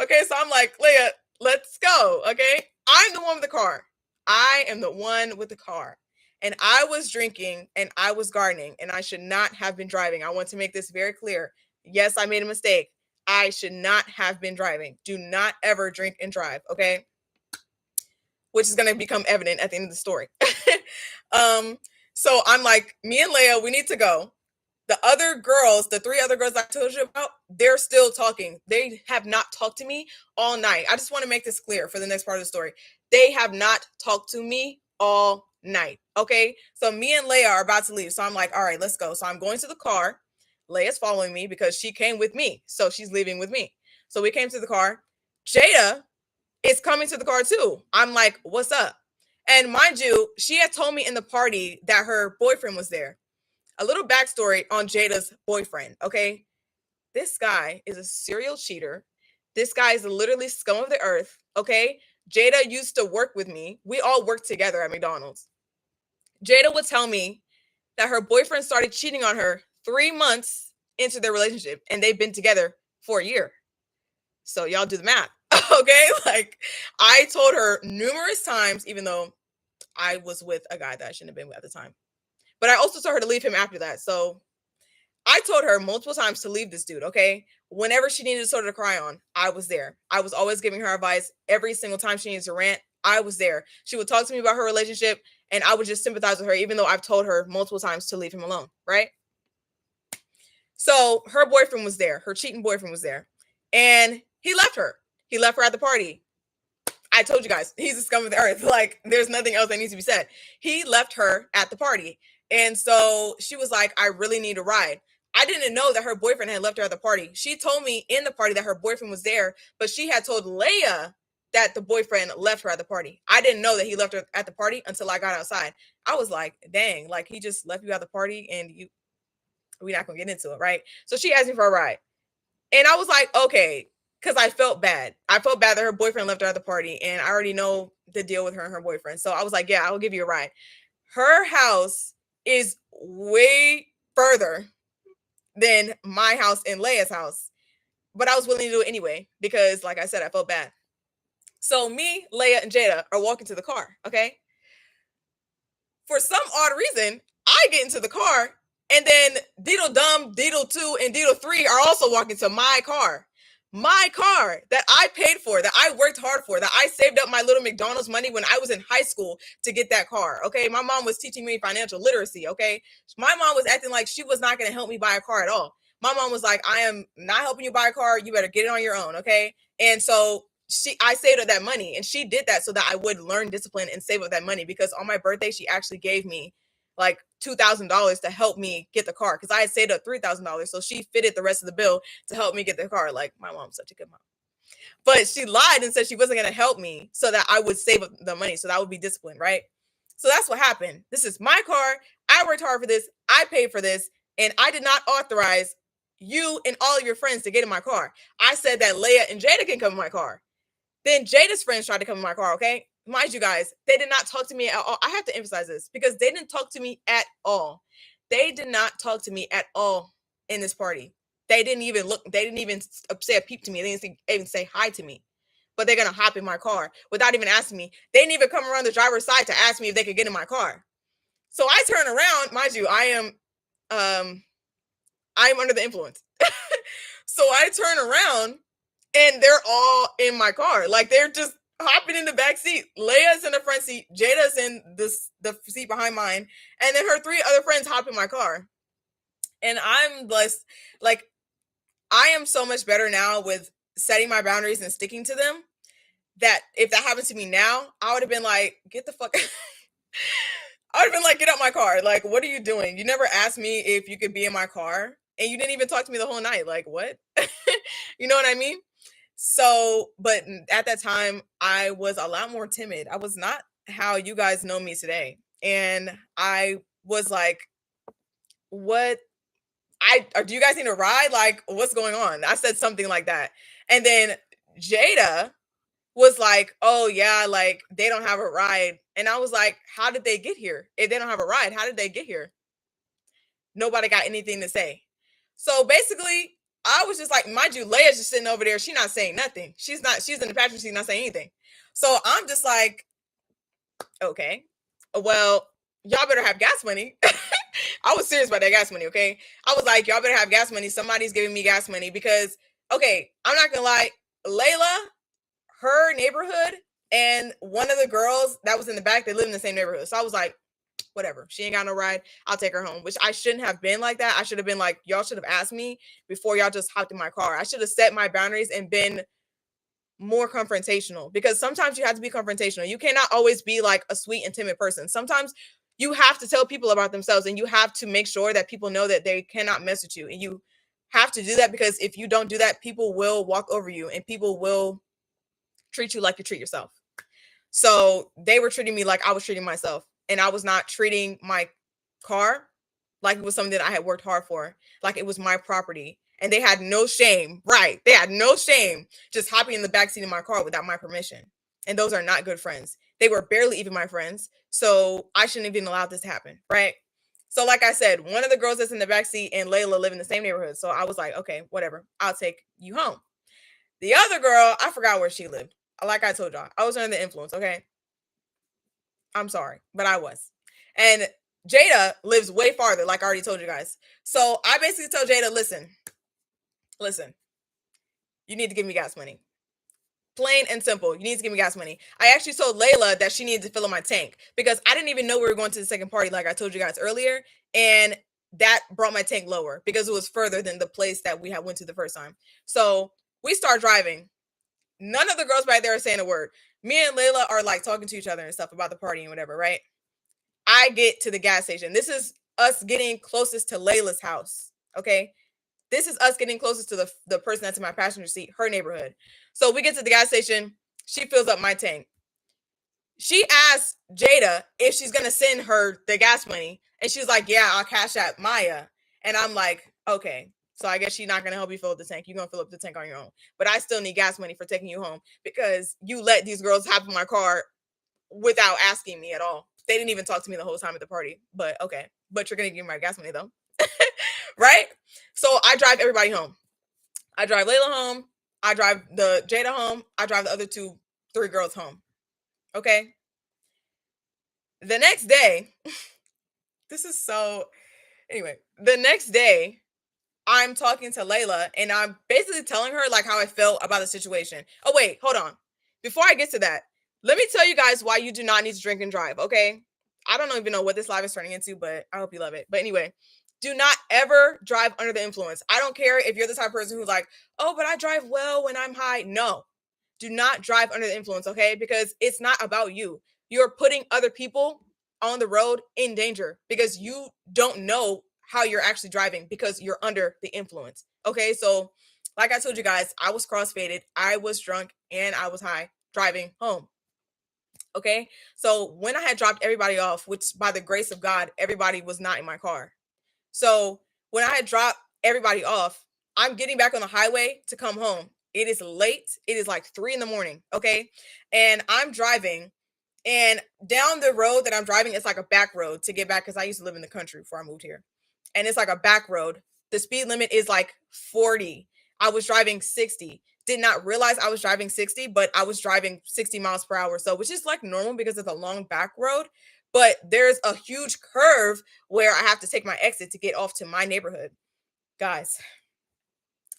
Okay, so I'm like, Leah, let's go. Okay, I'm the one with the car. I am the one with the car. And I was drinking and I was gardening and I should not have been driving. I want to make this very clear. Yes, I made a mistake. I should not have been driving. Do not ever drink and drive, okay? Which is going to become evident at the end of the story. So I'm like, me and Leia, we need to go. The other girls, the three other girls I told you about, they're still talking. They have not talked to me all night. I just want to make this clear for the next part of the story. They have not talked to me all night. Okay. So me and Leia are about to leave. So I'm like, all right, let's go. So I'm going to the car. Leia's following me because she came with me. So she's leaving with me. So we came to the car. Jada is coming to the car too. I'm like, what's up? And mind you, she had told me in the party that her boyfriend was there. A little backstory on Jada's boyfriend, okay? This guy is a serial cheater. This guy is literally scum of the earth, okay? Jada used to work with me. We all worked together at McDonald's. Jada would tell me that her boyfriend started cheating on her 3 months into their relationship, and they've been together for a year. So y'all do the math, okay? Like, I told her numerous times, even though I was with a guy that I shouldn't have been with at the time. But I also told her to leave him after that. So I told her multiple times to leave this dude, okay? Whenever she needed someone to cry on, I was there. I was always giving her advice. Every single time she needed to rant, I was there. She would talk to me about her relationship, and I would just sympathize with her, even though I've told her multiple times to leave him alone, right? So her boyfriend was there. Her cheating boyfriend was there. And he left her. He left her at the party. I told you guys, he's a scum of the earth. Like, there's nothing else that needs to be said. He left her at the party. And so she was like, I really need a ride. I didn't know that her boyfriend had left her at the party. She told me in the party that her boyfriend was there, but she had told Leia that the boyfriend left her at the party. I didn't know that he left her at the party until I got outside. I was like, dang, like he just left you at the party and we're not gonna get into it, right? So she asked me for a ride. And I was like, okay, because I felt bad. I felt bad that her boyfriend left her at the party, and I already know the deal with her and her boyfriend. So I was like, yeah, I'll give you a ride. Her house is way further than my house and Leia's house, but I was willing to do it anyway because, like I said, I felt bad. So me, Leia, and Jada are walking to the car, okay? For some odd reason, I get into the car, and then Diddle Dum, Diddle 2, and Diddle 3 are also walking to my car. My car that I paid for, that I worked hard for, that I saved up my little McDonald's money when I was in high school to get that car. Okay. My mom was teaching me financial literacy. Okay. My mom was acting like she was not going to help me buy a car at all. My mom was like, I am not helping you buy a car. You better get it on your own. Okay. And so I saved up that money, and she did that so that I would learn discipline and save up that money, because on my birthday, she actually gave me like $2,000 to help me get the car, because I had saved up $3,000. So she fitted the rest of the bill to help me get the car. Like, my mom's such a good mom. But she lied and said she wasn't going to help me so that I would save up the money, so that would be discipline, right? So that's what happened. This is my car. I worked hard for this. I paid for this. And I did not authorize you and all of your friends to get in my car. I said that Leia and Jada can come in my car. Then Jada's friends tried to come in my car, okay? Mind you guys, they did not talk to me at all. I have to emphasize this because they didn't talk to me at all. They did not talk to me at all in this party. They didn't even look, they didn't even say a peep to me. They didn't even say hi to me. But they're going to hop in my car without even asking me. They didn't even come around the driver's side to ask me if they could get in my car. So I turn around, mind you, I am under the influence. So I turn around, and they're all in my car. Like, they're just hopping in the back seat. Leia's in the front seat. Jada's in the seat behind mine. And then her three other friends hop in my car. And I'm blessed. Like, I am so much better now with setting my boundaries and sticking to them, that if that happened to me now, I would have been like, get the fuck I would have been like, get out my car. Like, what are you doing? You never asked me if you could be in my car. And you didn't even talk to me the whole night. Like, what? You know what I mean? So, but at that time, I was a lot more timid. I was not how you guys know me today. And I was like, what? Do you guys need a ride? Like, what's going on? I said something like that. And then Jada was like, oh yeah, like they don't have a ride. And I was like, how did they get here? If they don't have a ride, how did they get here? Nobody got anything to say. So basically, I was just like, mind you, Leia's just sitting over there. She's not saying nothing. She's in the passenger seat, not saying anything. So I'm just like, okay, well, y'all better have gas money. I was serious about that gas money, okay? I was like, y'all better have gas money. Somebody's giving me gas money because, okay, I'm not gonna lie, Layla, her neighborhood, and one of the girls that was in the back, they live in the same neighborhood. So I was like, whatever. She ain't got no ride. I'll take her home, which I shouldn't have been like that. I should have been like, y'all should have asked me before y'all just hopped in my car. I should have set my boundaries and been more confrontational, because sometimes you have to be confrontational. You cannot always be like a sweet and timid person. Sometimes you have to tell people about themselves, and you have to make sure that people know that they cannot mess with you. And you have to do that, because if you don't do that, people will walk over you and people will treat you like you treat yourself. So they were treating me like I was treating myself, and I was not treating my car like it was something that I had worked hard for, like it was my property. And they had no shame, right? They had no shame just hopping in the backseat of my car without my permission. And those are not good friends. They were barely even my friends. So I shouldn't have even allowed this to happen, right? So like I said, one of the girls that's in the backseat and Layla live in the same neighborhood. So I was like, okay, whatever. I'll take you home. The other girl, I forgot where she lived. Like I told y'all, I was under the influence, okay? I'm sorry, but I was. And Jada lives way farther, like I already told you guys. So I basically told Jada, listen, you need to give me gas money. Plain and simple. You need to give me gas money. I actually told Layla that she needed to fill up my tank, because I didn't even know we were going to the second party, like I told you guys earlier. And that brought my tank lower because it was further than the place that we had went to the first time. So we start driving. None of the girls right there are saying a word. Me and Layla are like talking to each other and stuff about the party and whatever, right? I get to the gas station. This is us getting closest to Layla's house, okay? This is us getting closest to the person that's in my passenger seat, her neighborhood. So we get to the gas station. She fills up my tank. She asked Jada if she's going to send her the gas money. And she's like, yeah, I'll cash out Maya. And I'm like, okay. So I guess she's not going to help you fill up the tank. You're going to fill up the tank on your own. But I still need gas money for taking you home, because you let these girls hop in my car without asking me at all. They didn't even talk to me the whole time at the party. But okay. But you're going to give me my gas money though. Right? So I drive everybody home. I drive Layla home. I drive the Jada home. I drive the other three girls home. Okay? The next day, anyway, the next day, I'm talking to Layla and I'm basically telling her like how I felt about the situation. Oh, wait, hold on. Before I get to that, let me tell you guys why you do not need to drink and drive, okay? I don't even know what this live is turning into, but I hope you love it. But anyway, do not ever drive under the influence. I don't care if you're the type of person who's like, oh, but I drive well when I'm high. No, do not drive under the influence, okay? Because it's not about you. You're putting other people on the road in danger because you don't know how you're actually driving because you're under the influence. Okay, so like I told you guys, I was crossfaded, I was drunk, and I was high driving home. Okay, so when I had dropped everybody off, which by the grace of God, everybody was not in my car. So when I had dropped everybody off, I'm getting back on the highway to come home. It is late. It is like 3 a.m. Okay, and I'm driving. And down the road that I'm driving, it's like a back road to get back, because I used to live in the country before I moved here. And it's like a back road. The speed limit is like 40. I was driving 60. Did not realize I was driving 60, but I was driving 60 miles per hour. So, which is like normal because it's a long back road. But there's a huge curve where I have to take my exit to get off to my neighborhood. Guys,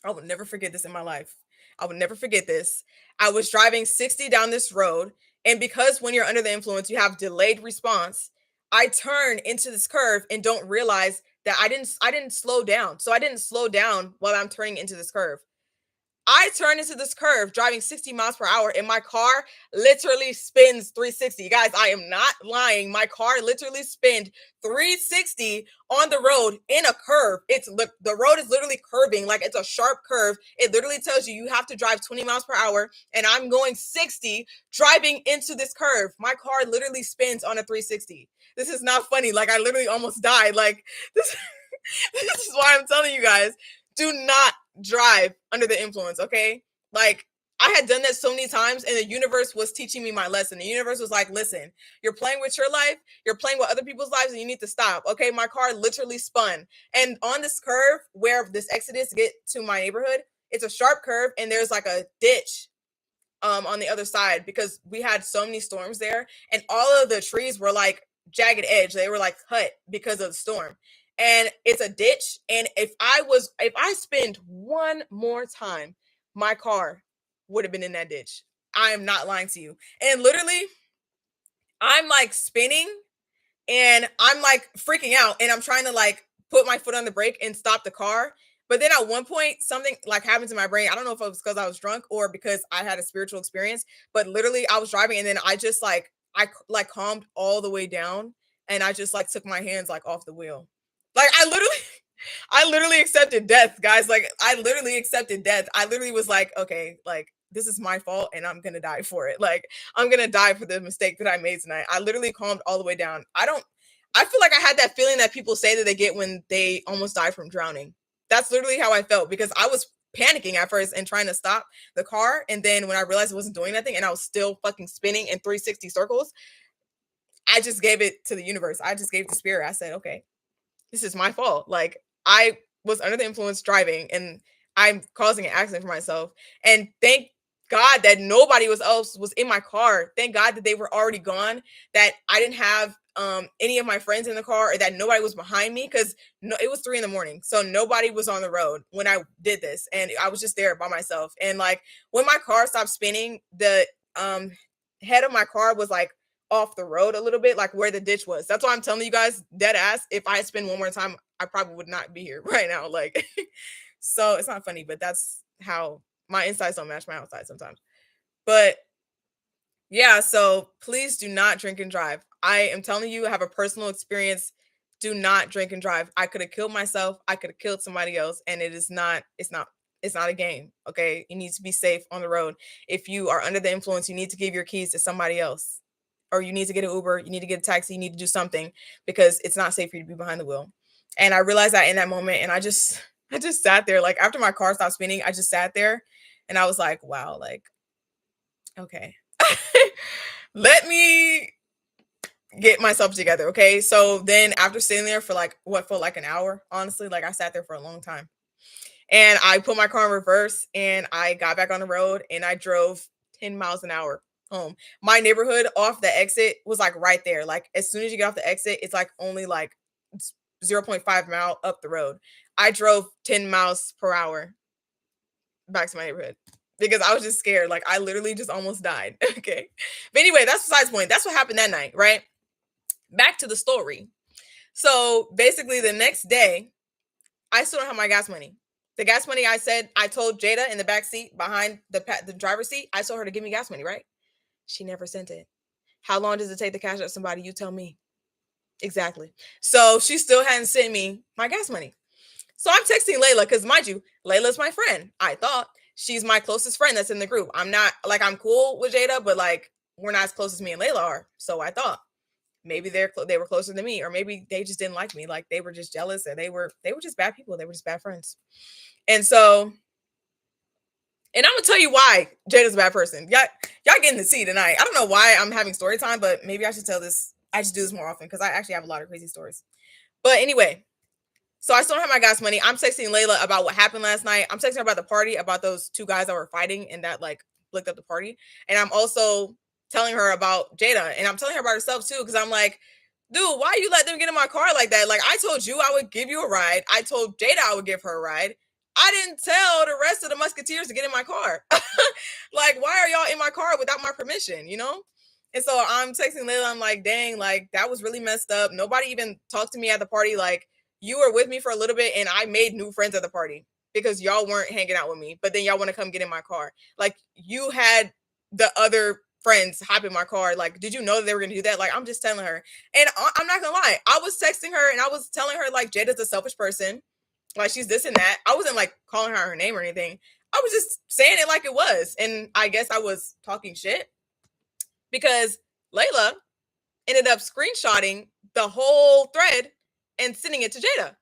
I will never forget this in my life. I will never forget this. I was driving 60 down this road. And because when you're under the influence, you have delayed response, I turn into this curve and don't realize that I didn't slow down. So I didn't slow down while I'm turning into this curve. I turn into this curve driving 60 miles per hour and my car literally spins 360. You guys, I am not lying. My car literally spins 360 on the road in a curve. The road is literally curving, like it's a sharp curve. It literally tells you have to drive 20 miles per hour, and I'm going 60 driving into this curve. My car literally spins on a 360. This is not funny. Like I literally almost died. Like this, this is why I'm telling you guys, do not drive under the influence, okay? Like, I had done that so many times, and the universe was teaching me my lesson. The universe was like, listen, you're playing with your life, you're playing with other people's lives, and you need to stop. Okay, my car literally spun. And on this curve where this exit is to get to my neighborhood, it's a sharp curve, and there's like a ditch on the other side because we had so many storms there, and all of the trees were like jagged edge. They were like cut because of the storm. And it's a ditch. And if I spent one more time, my car would have been in that ditch. I am not lying to you. And literally, I'm like spinning and I'm like freaking out and I'm trying to like put my foot on the brake and stop the car. But then at one point, something like happened to my brain. I don't know if it was because I was drunk or because I had a spiritual experience, but literally I was driving and then I just like calmed all the way down and I just like took my hands like off the wheel. Like I literally accepted death, guys. Like I literally accepted death. I literally was like, okay, like this is my fault and I'm gonna die for it. Like I'm gonna die for the mistake that I made tonight. I literally calmed all the way down. I feel like I had that feeling that people say that they get when they almost die from drowning. That's literally how I felt because I was panicking at first and trying to stop the car. And then when I realized it wasn't doing nothing and I was still fucking spinning in 360 circles, I just gave it to the universe. I just gave it to spirit. I said, okay, this is my fault. Like I was under the influence driving and I'm causing an accident for myself. And thank God that nobody else was in my car. Thank God that they were already gone, that I didn't have any of my friends in the car or that nobody was behind me because it was 3 a.m. So nobody was on the road when I did this. And I was just there by myself. And like when my car stopped spinning, the head of my car was like off the road a little bit, like where the ditch was. That's why I'm telling you guys, dead ass, if I spin one more time, I probably would not be here right now. Like, so it's not funny, but that's how my insides don't match my outside sometimes. But yeah, so please do not drink and drive. I am telling you, I have a personal experience. Do not drink and drive. I could have killed myself. I could have killed somebody else. And it's not a game. Okay. You need to be safe on the road. If you are under the influence, you need to give your keys to somebody else. Or you need to get an Uber, you need to get a taxi, you need to do something because it's not safe for you to be behind the wheel. And I realized that in that moment. And I just sat there. Like after my car stopped spinning, I just sat there and I was like, wow, like, okay. Let me get myself together. Okay. So then after sitting there for like what felt like an hour, honestly, like I sat there for a long time. And I put my car in reverse and I got back on the road and I drove 10 miles an hour home. My neighborhood off the exit was like right there. Like as soon as you get off the exit, it's like only like 0.5 mile up the road. I drove 10 miles per hour back to my neighborhood because I was just scared. Like I literally just almost died. Okay. But anyway, that's besides the point. That's what happened that night, right? Back to the story. So basically the next day, I still don't have my gas money. The gas money I told Jada in the back seat behind the driver's seat, I told her to give me gas money, right? She never sent it. How long does it take to cash out somebody? You tell me. Exactly. So she still hadn't sent me my gas money. So I'm texting Layla because, mind you, Layla's my friend. I thought she's my closest friend that's in the group. I'm not like I'm cool with Jada, but like we're not as close as me and Layla are. So I thought maybe they were closer than me, or maybe they just didn't like me. Like they were just jealous, and they were just bad people. They were just bad friends. And so, and I'm gonna tell you why Jada's a bad person. Y'all getting to see tonight. I don't know why I'm having story time, but maybe I should tell this. I should do this more often because I actually have a lot of crazy stories. But anyway, so I still don't have my gas money. I'm texting Layla about what happened last night. I'm texting her about the party, about those 2 guys that were fighting and that like blicked up the party. And I'm also telling her about Jada, and I'm telling her about herself too, because I'm like, dude, why you let them get in my car like that? Like I told you I would give you a ride. I told Jada I would give her a ride. I didn't tell the rest of the Musketeers to get in my car. Like, why are y'all in my car without my permission, you know? And so I'm texting Layla. I'm like, dang, like that was really messed up. Nobody even talked to me at the party. Like you were with me for a little bit and I made new friends at the party because y'all weren't hanging out with me. But then y'all want to come get in my car. Like you had the other friends hop in my car. Like, did you know that they were going to do that? Like, I'm just telling her. And I'm not going to lie. I was texting her and I was telling her like Jada's a selfish person. Like she's this and that. I wasn't like calling her name or anything. I was just saying it like it was. And I guess I was talking shit because Layla ended up screenshotting the whole thread and sending it to Jada.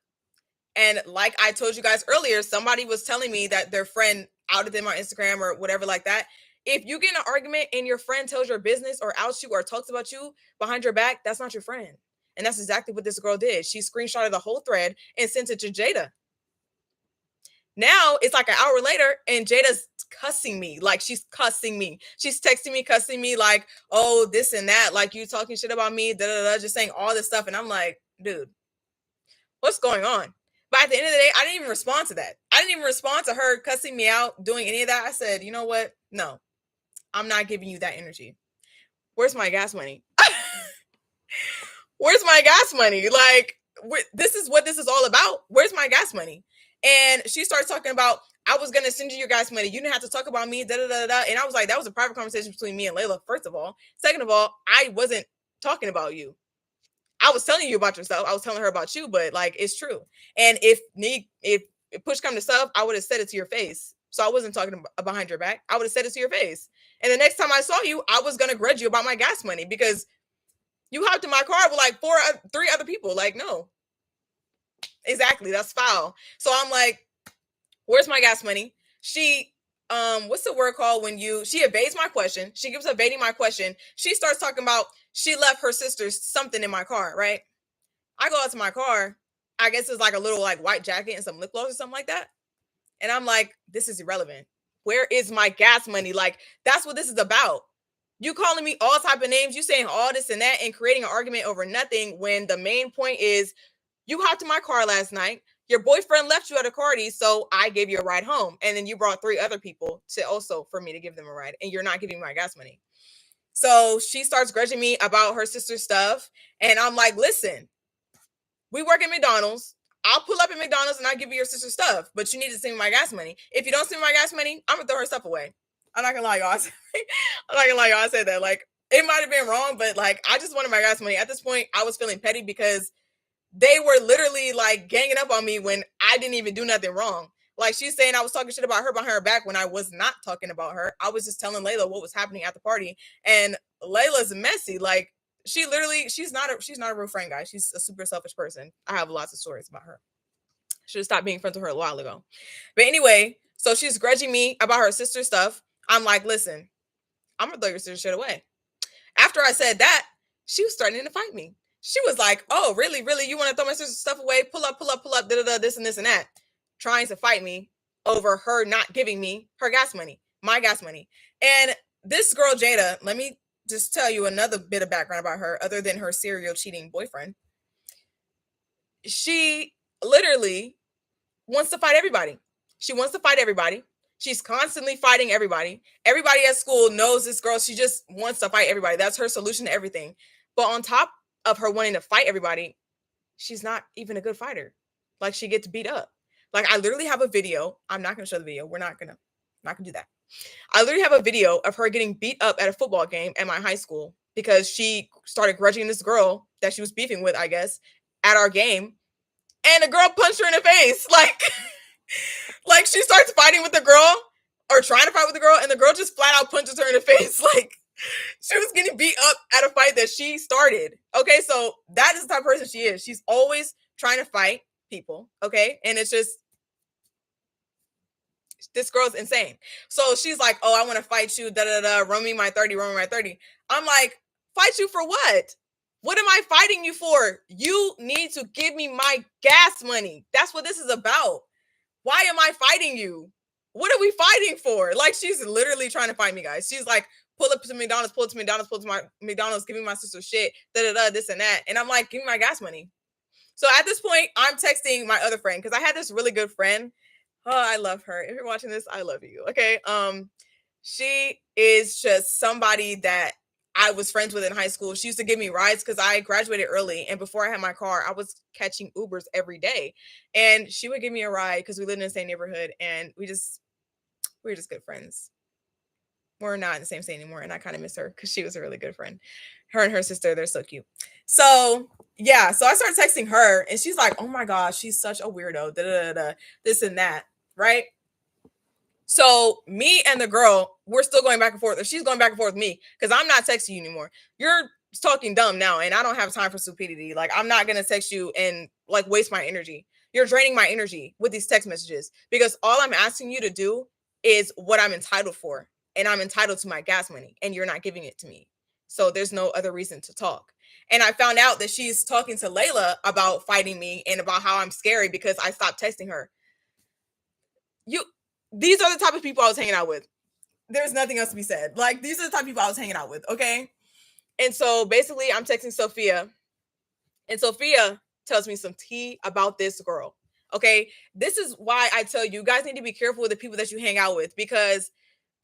And like I told you guys earlier, somebody was telling me that their friend outed them on Instagram or whatever like that. If you get in an argument and your friend tells your business or outs you or talks about you behind your back, that's not your friend. And that's exactly what this girl did. She screenshotted the whole thread and sent it to Jada. Now it's like an hour later and Jada's cussing me. Like, she's cussing me. She's texting me, cussing me like, oh, this and that. Like, you talking shit about me, da da da, just saying all this stuff. And I'm like, dude, what's going on? But at the end of the day, I didn't even respond to that. I didn't even respond to her cussing me out, doing any of that. I said, you know what? No, I'm not giving you that energy. Where's my gas money? Where's my gas money? Like, this is what this is all about. Where's my gas money? And she starts talking about, I was going to send you your gas money. You didn't have to talk about me, da da da da. And I was like, that was a private conversation between me and Layla, first of all. Second of all, I wasn't talking about you. I was telling you about yourself. I was telling her about you, but like, it's true. And if push come to shove, I would have said it to your face. So I wasn't talking behind your back. I would have said it to your face. And the next time I saw you, I was going to grudge you about my gas money because you hopped in my car with like three other people. Like, no. Exactly. That's foul. So I'm like, where's my gas money? She, what's the word called when she evades my question. She keeps evading my question. She starts talking about she left her sister's something in my car, right? I go out to my car. I guess it's like a little like white jacket and some lip gloss or something like that. And I'm like, this is irrelevant. Where is my gas money? Like, that's what this is about. You calling me all type of names, you saying all this and that and creating an argument over nothing when the main point is you hopped in my car last night. Your boyfriend left you at a party, so I gave you a ride home. And then you brought 3 other people for me to give them a ride. And you're not giving me my gas money. So she starts grudging me about her sister's stuff. And I'm like, listen, we work at McDonald's. I'll pull up at McDonald's and I'll give you your sister's stuff. But you need to send me my gas money. If you don't send me my gas money, I'm going to throw her stuff away. I'm not going to lie, y'all. I'm not going to lie, y'all. I said that. Like, it might have been wrong, but like, I just wanted my gas money. At this point, I was feeling petty because they were literally like ganging up on me when I didn't even do nothing wrong. Like, she's saying I was talking shit about her behind her back when I was not talking about her. I was just telling Layla what was happening at the party. And Layla's messy. Like, she's not a real friend, guys. She's a super selfish person. I have lots of stories about her. Should have stopped being friends with her a while ago. But anyway, so she's grudging me about her sister's stuff. I'm like, listen, I'm gonna throw your sister's shit away. After I said that, she was starting to fight me. She was like, oh, really? You want to throw my sister's stuff away? Pull up, da-da-da, this and this and that. Trying to fight me over her not giving me her gas money, my gas money. And this girl, Jada, let me just tell you another bit of background about her other than her serial cheating boyfriend. She literally wants to fight everybody. She wants to fight everybody. She's constantly fighting everybody. Everybody at school knows this girl. She just wants to fight everybody. That's her solution to everything. But on top of her wanting to fight everybody, she's not even a good fighter. Like, she gets beat up. Like, I literally have a video. I'm not going to show the video. We're not going to do that. I literally have a video of her getting beat up at a football game at my high school because she started grudging this girl that she was beefing with, I guess, at our game. And the girl punched her in the face. Like she starts fighting with the girl or trying to fight with the girl, and the girl just flat out punches her in the face. Like, she was getting beat up at a fight that she started. Okay, so that is the type of person she is. She's always trying to fight people. Okay, and it's just, this girl's insane. So she's like, oh, I want to fight you, da-da-da, run me my 30. I'm like, fight you for what? What am I fighting you for? You need to give me my gas money. That's what this is about. Why am I fighting you? What are we fighting for? Like, she's literally trying to fight me, guys. She's like, pull up to McDonald's, pull to my McDonald's, give me my sister shit, da-da-da, this and that. And I'm like, give me my gas money. So at this point, I'm texting my other friend because I had this really good friend. Oh, I love her. If you're watching this, I love you. Okay. She is just somebody that I was friends with in high school. She used to give me rides because I graduated early. And before I had my car, I was catching Ubers every day. And she would give me a ride because we lived in the same neighborhood. And we were just good friends. We're not in the same state anymore. And I kind of miss her because she was a really good friend. Her and her sister, they're so cute. So yeah, so I started texting her and she's like, oh my gosh, she's such a weirdo, this and that, right? So me and the girl, we're still going back and forth. Or she's going back and forth with me because I'm not texting you anymore. You're talking dumb now and I don't have time for stupidity. Like, I'm not going to text you and like waste my energy. You're draining my energy with these text messages because all I'm asking you to do is what I'm entitled for. And I'm entitled to my gas money, and you're not giving it to me. So there's no other reason to talk. And I found out that she's talking to Layla about fighting me and about how I'm scary because I stopped texting her. These are the type of people I was hanging out with. There's nothing else to be said. Like, these are the type of people I was hanging out with, okay? And so basically, I'm texting Sophia, and Sophia tells me some tea about this girl. Okay, this is why I tell you guys need to be careful with the people that you hang out with, because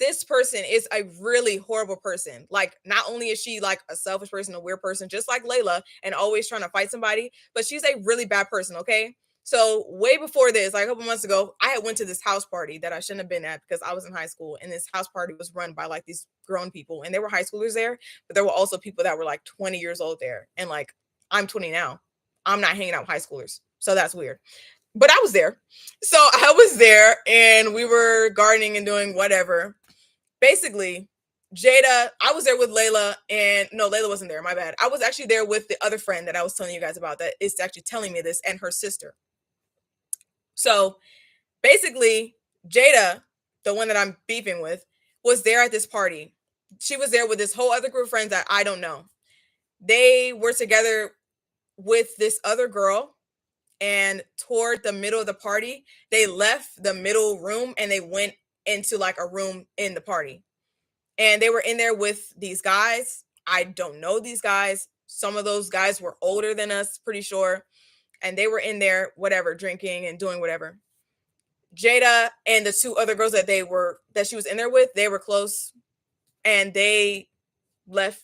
this person is a really horrible person. Like, not only is she like a selfish person, a weird person, just like Layla, and always trying to fight somebody, but she's a really bad person. Okay. So way before this, like a couple months ago, I had went to this house party that I shouldn't have been at because I was in high school, and this house party was run by like these grown people, and there were high schoolers there, but there were also people that were like 20 years old there. And like, I'm 20 now. I'm not hanging out with high schoolers. So that's weird. But I was there. So I was there, and we were gardening and doing whatever. Basically, Jada, I was there with Layla, and no, Layla wasn't there. My bad. I was actually there with the other friend that I was telling you guys about that is actually telling me this, and her sister. So basically, Jada, the one that I'm beefing with, was there at this party. She was there with this whole other group of friends that I don't know. They were together with this other girl, and toward the middle of the party, they left the middle room and they went into like a room in the party. And they were in there with these guys. I don't know these guys. Some of those guys were older than us, pretty sure. And they were in there, whatever, drinking and doing whatever. Jada and the two other girls that she was in there with, they were close. And they left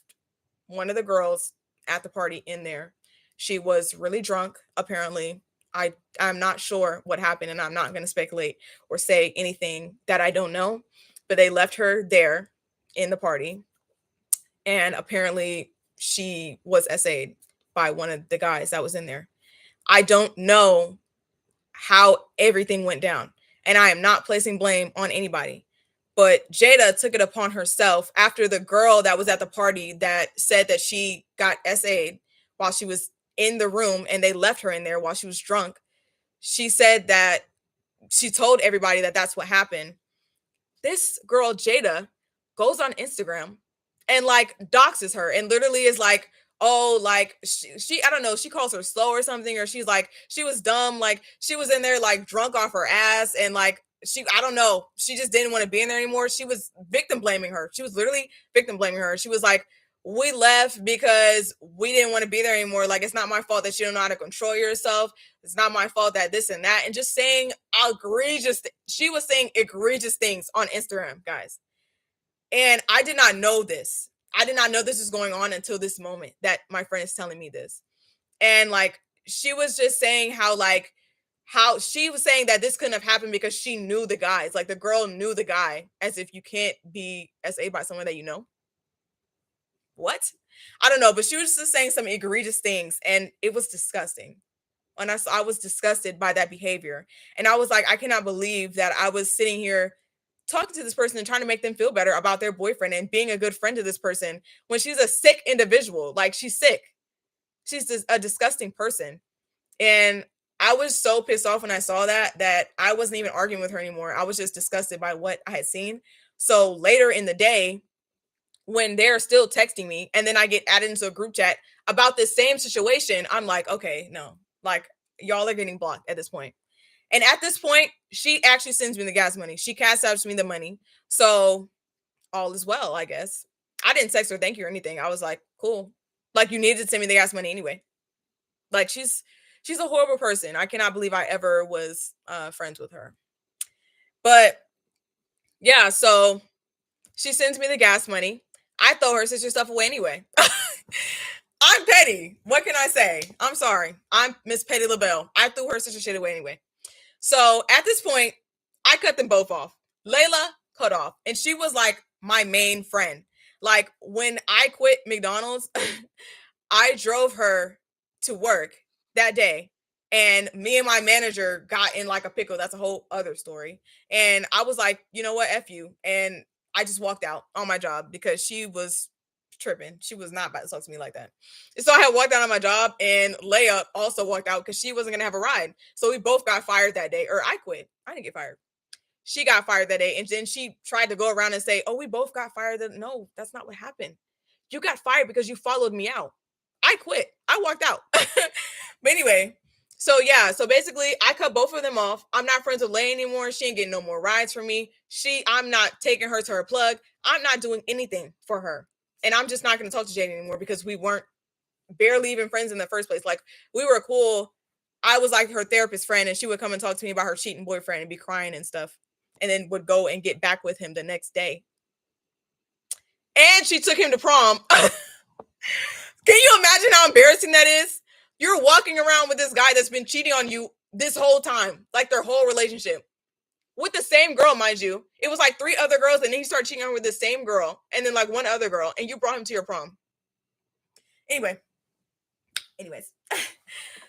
one of the girls at the party in there. She was really drunk, apparently. I'm not sure what happened, and I'm not going to speculate or say anything that I don't know. But they left her there in the party, and apparently she was SA'd by one of the guys that was in there. I don't know how everything went down, and I am not placing blame on anybody, but Jada took it upon herself after the girl that was at the party that said that she got SA'd while she was in the room and they left her in there while she was drunk. She said that she told everybody that that's what happened. This girl Jada goes on Instagram and like doxes her and literally is like, oh, like she I don't know, she calls her slow or something, or she's like, she was dumb, like she was in there like drunk off her ass, and like I don't know, she just didn't want to be in there anymore. She was victim blaming her. She was literally victim blaming her. She was like, we left because we didn't want to be there anymore. Like, it's not my fault that you don't know how to control yourself. It's not my fault that this and that. And just saying she was saying egregious things on Instagram, guys. And I did not know this. I did not know this was going on until this moment that my friend is telling me this. And like, she was just saying how she was saying that this couldn't have happened because she knew the guys. Like, the girl knew the guy, as if you can't be SA by someone that you know. What? I don't know, but she was just saying some egregious things, and it was disgusting. And I was disgusted by that behavior. And I was like, I cannot believe that I was sitting here talking to this person and trying to make them feel better about their boyfriend and being a good friend to this person when she's a sick individual. Like, she's sick. She's just a disgusting person. And I was so pissed off when I saw that I wasn't even arguing with her anymore. I was just disgusted by what I had seen. So later in the day, when they're still texting me and then I get added into a group chat about this same situation, I'm like, okay, no, like, y'all are getting blocked at this point. And at this point, she actually sends me the gas money. She cash outs me the money. So all is well, I guess. I didn't text her thank you or anything. I was like, cool. Like, you needed to send me the gas money anyway. Like, she's a horrible person. I cannot believe I ever was friends with her. But yeah, so she sends me the gas money. I throw her sister stuff away anyway. I'm petty. What can I say? I'm sorry. I'm Miss Petty LaBelle. I threw her sister shit away anyway. So at this point, I cut them both off. Layla cut off. And she was like my main friend. Like, when I quit McDonald's, I drove her to work that day. And me and my manager got in like a pickle. That's a whole other story. And I was like, you know what? F you. And I just walked out on my job because she was tripping. She was not about to talk to me like that. So I had walked out on my job, and Leia also walked out because she wasn't going to have a ride. So we both got fired that day, or I quit. I didn't get fired. she got fired that day. And then she tried to go around and say, oh, we both got fired. No, that's not what happened. You got fired because you followed me out. I quit. I walked out. But anyway, so yeah, so basically I cut both of them off. I'm not friends with Lay anymore. She ain't getting no more rides from me. I'm not taking her to her plug. I'm not doing anything for her. And I'm just not going to talk to Jade anymore because we weren't barely even friends in the first place. Like, we were cool. I was like her therapist friend, and she would come and talk to me about her cheating boyfriend and be crying and stuff, and then would go and get back with him the next day. And she took him to prom. Can you imagine how embarrassing that is? You're walking around with this guy that's been cheating on you this whole time, like their whole relationship, with the same girl, mind you. It was like 3 other girls, and then he started cheating on with the same girl, and then like 1 other girl, and you brought him to your prom. Anyways.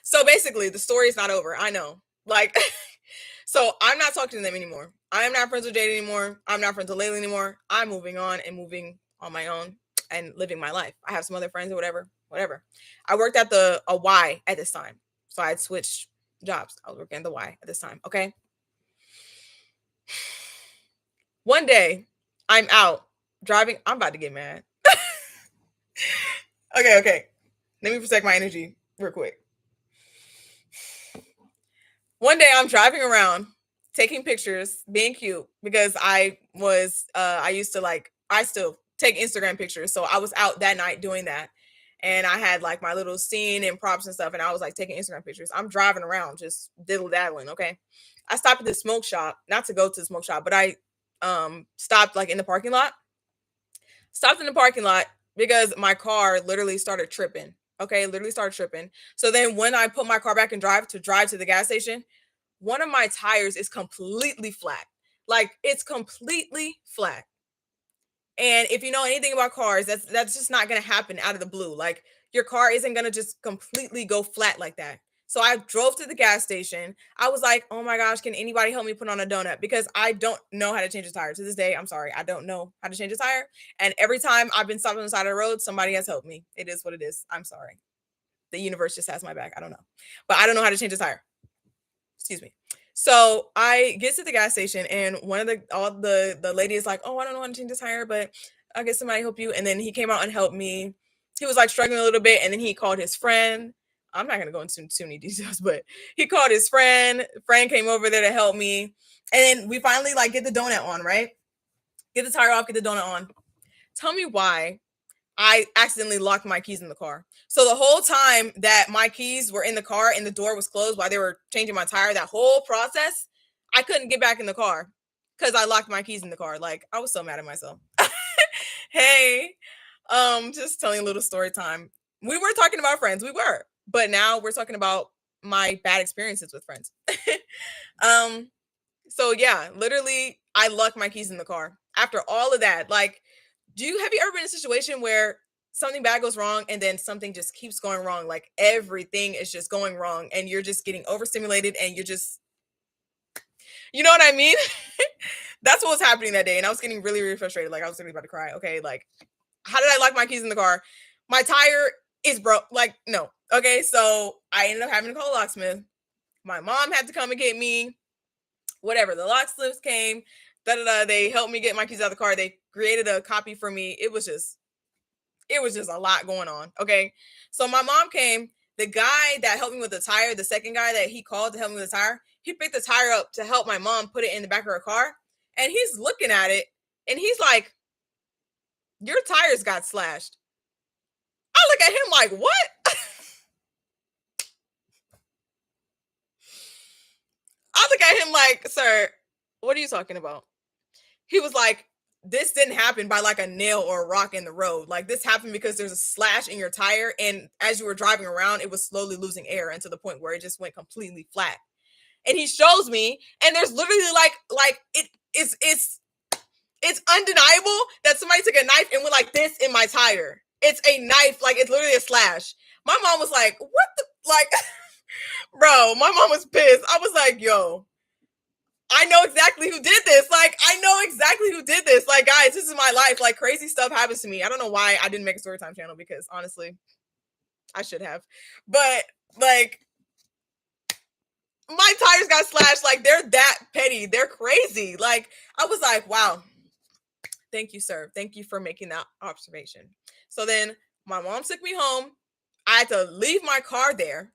So basically, the story is not over. I know. Like, so I'm not talking to them anymore. I am not friends with Jade anymore. I'm not friends with Layla anymore. I'm moving on and moving on my own and living my life. I have some other friends or whatever. I worked at a Y at this time. So I had switched jobs. I was working at the Y at this time. Okay. One day, I'm out driving. I'm about to get mad. Okay. Let me protect my energy real quick. One day I'm driving around taking pictures, being cute, because I still take Instagram pictures. So I was out that night doing that. And I had like my little scene and props and stuff. And I was like taking Instagram pictures. I'm driving around, just diddle daddling. Okay. I stopped at the smoke shop, not to go to the smoke shop, but I stopped like in the parking lot. Stopped in the parking lot because my car literally started tripping. Okay, literally started tripping. So then when I put my car back and drive to the gas station, one of my tires is completely flat. Like, it's completely flat. And if you know anything about cars, that's just not going to happen out of the blue. Like, your car isn't going to just completely go flat like that. So I drove to the gas station. I was like, oh my gosh, can anybody help me put on a donut? Because I don't know how to change a tire. To this day, I'm sorry, I don't know how to change a tire. And every time I've been stopped on the side of the road, somebody has helped me. It is what it is. I'm sorry. The universe just has my back. I don't know. But I don't know how to change a tire. Excuse me. So I get to the gas station, and one of the lady is like, oh, I don't know how to change the tire, but I'll get somebody to help you. And then he came out and helped me. He was like struggling a little bit, and then he called his friend. I'm not gonna go into too many details, but he called his friend. Friend came over there to help me, and then we finally like get the donut on, right? Get the tire off, get the donut on. Tell me why I accidentally locked my keys in the car. So the whole time that my keys were in the car and the door was closed while they were changing my tire, that whole process, I couldn't get back in the car because I locked my keys in the car. Like, I was so mad at myself. Hey, just telling a little story time. We were talking about friends. We were, but now we're talking about my bad experiences with friends. So yeah, literally I locked my keys in the car after all of that. Like, have you ever been in a situation where something bad goes wrong and then something just keeps going wrong? Like, everything is just going wrong and you're just getting overstimulated and you're just, you know what I mean? That's what was happening that day. And I was getting really, really frustrated. Like, I was really about to cry. Okay. Like, how did I lock my keys in the car? My tire is broke. Like, no. Okay. So I ended up having to call a locksmith. My mom had to come and get me. Whatever. The locksmiths came. They helped me get my keys out of the car. They created a copy for me. It was just a lot going on. Okay. So my mom came. The guy that helped me with the tire, the second guy that he called to help me with the tire, he picked the tire up to help my mom put it in the back of her car. And he's looking at it and he's like, your tires got slashed. I look at him like, what? I look at him like, sir, what are you talking about? He was like, this didn't happen by like a nail or a rock in the road. Like, this happened because there's a slash in your tire, and as you were driving around, it was slowly losing air, and to the point where it just went completely flat. And he shows me, and there's literally it's undeniable that somebody took a knife and went like this in my tire. It's a knife, like, it's literally a slash. My mom was like, what the, like, bro, my mom was pissed. I was like, yo, I know exactly who did this. Like, I know exactly who did this. Like, guys, this is my life. Like, crazy stuff happens to me. I don't know why I didn't make a storytime channel, because honestly, I should have. But like, my tires got slashed. Like, they're that petty. They're crazy. Like, I was like, wow. Thank you, sir. Thank you for making that observation. So then my mom took me home. I had to leave my car there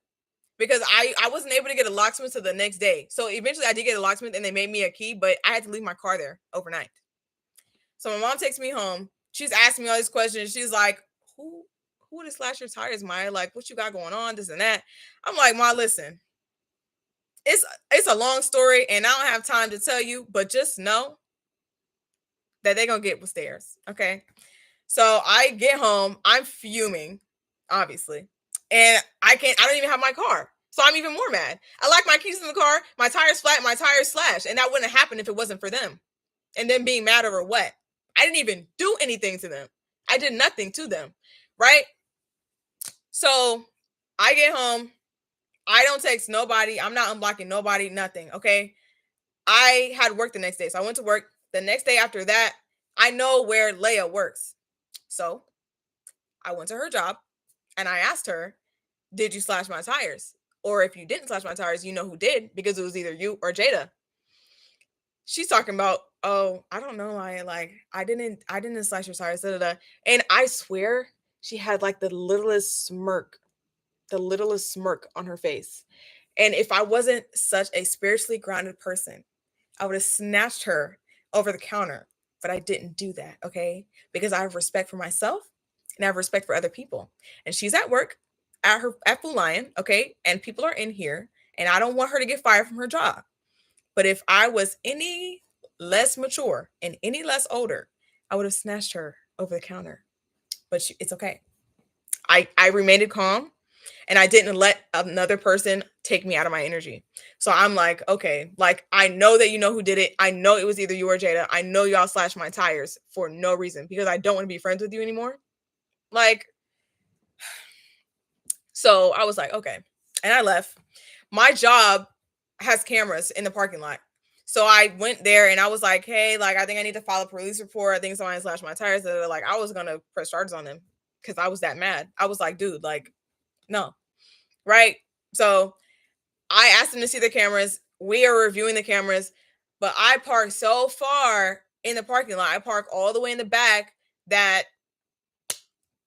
because I wasn't able to get a locksmith until the next day. So eventually I did get a locksmith and they made me a key, but I had to leave my car there overnight. So my mom takes me home. She's asking me all these questions. She's like, who would have slashed your tires, Maya? Like, what you got going on, this and that. I'm like, Ma, listen, it's a long story and I don't have time to tell you, but just know that they're gonna get upstairs. Okay. So I get home, I'm fuming, obviously. And I don't even have my car. So I'm even more mad. I like my keys in the car, my tire's flat, my tire's slashed. And that wouldn't have happened if it wasn't for them. And then being mad over what? I didn't even do anything to them. I did nothing to them. Right? So I get home. I don't text nobody. I'm not unblocking nobody, nothing. Okay. I had work the next day. So I went to work. The next day after that, I know where Leia works. So I went to her job and I asked her, did you slash my tires? Or if you didn't slash my tires, you know who did, because it was either you or Jada. She's talking about, oh, I don't know. I didn't slash your tires. Da, da, da. And I swear she had like the littlest smirk on her face. And if I wasn't such a spiritually grounded person, I would have snatched her over the counter. But I didn't do that, okay? Because I have respect for myself and I have respect for other people. And she's at work at Food Lion, okay? And people are in here, and I don't want her to get fired from her job. But if I was any less mature and any less older, I would have snatched her over the counter. But it's okay. I remained calm. And I didn't let another person take me out of my energy. So I'm like, okay, like, I know that you know who did it. I know it was either you or Jada. I know y'all slashed my tires for no reason because I don't want to be friends with you anymore. Like, so I was like, okay. And I left. My job has cameras in the parking lot. So I went there and I was like, hey, like, I think I need to file a police report. I think somebody slashed my tires. Like, I was going to press charges on them because I was that mad. I was like, dude, like, no. Right. So I asked them to see the cameras. We are reviewing the cameras, but I parked so far in the parking lot. I parked all the way in the back that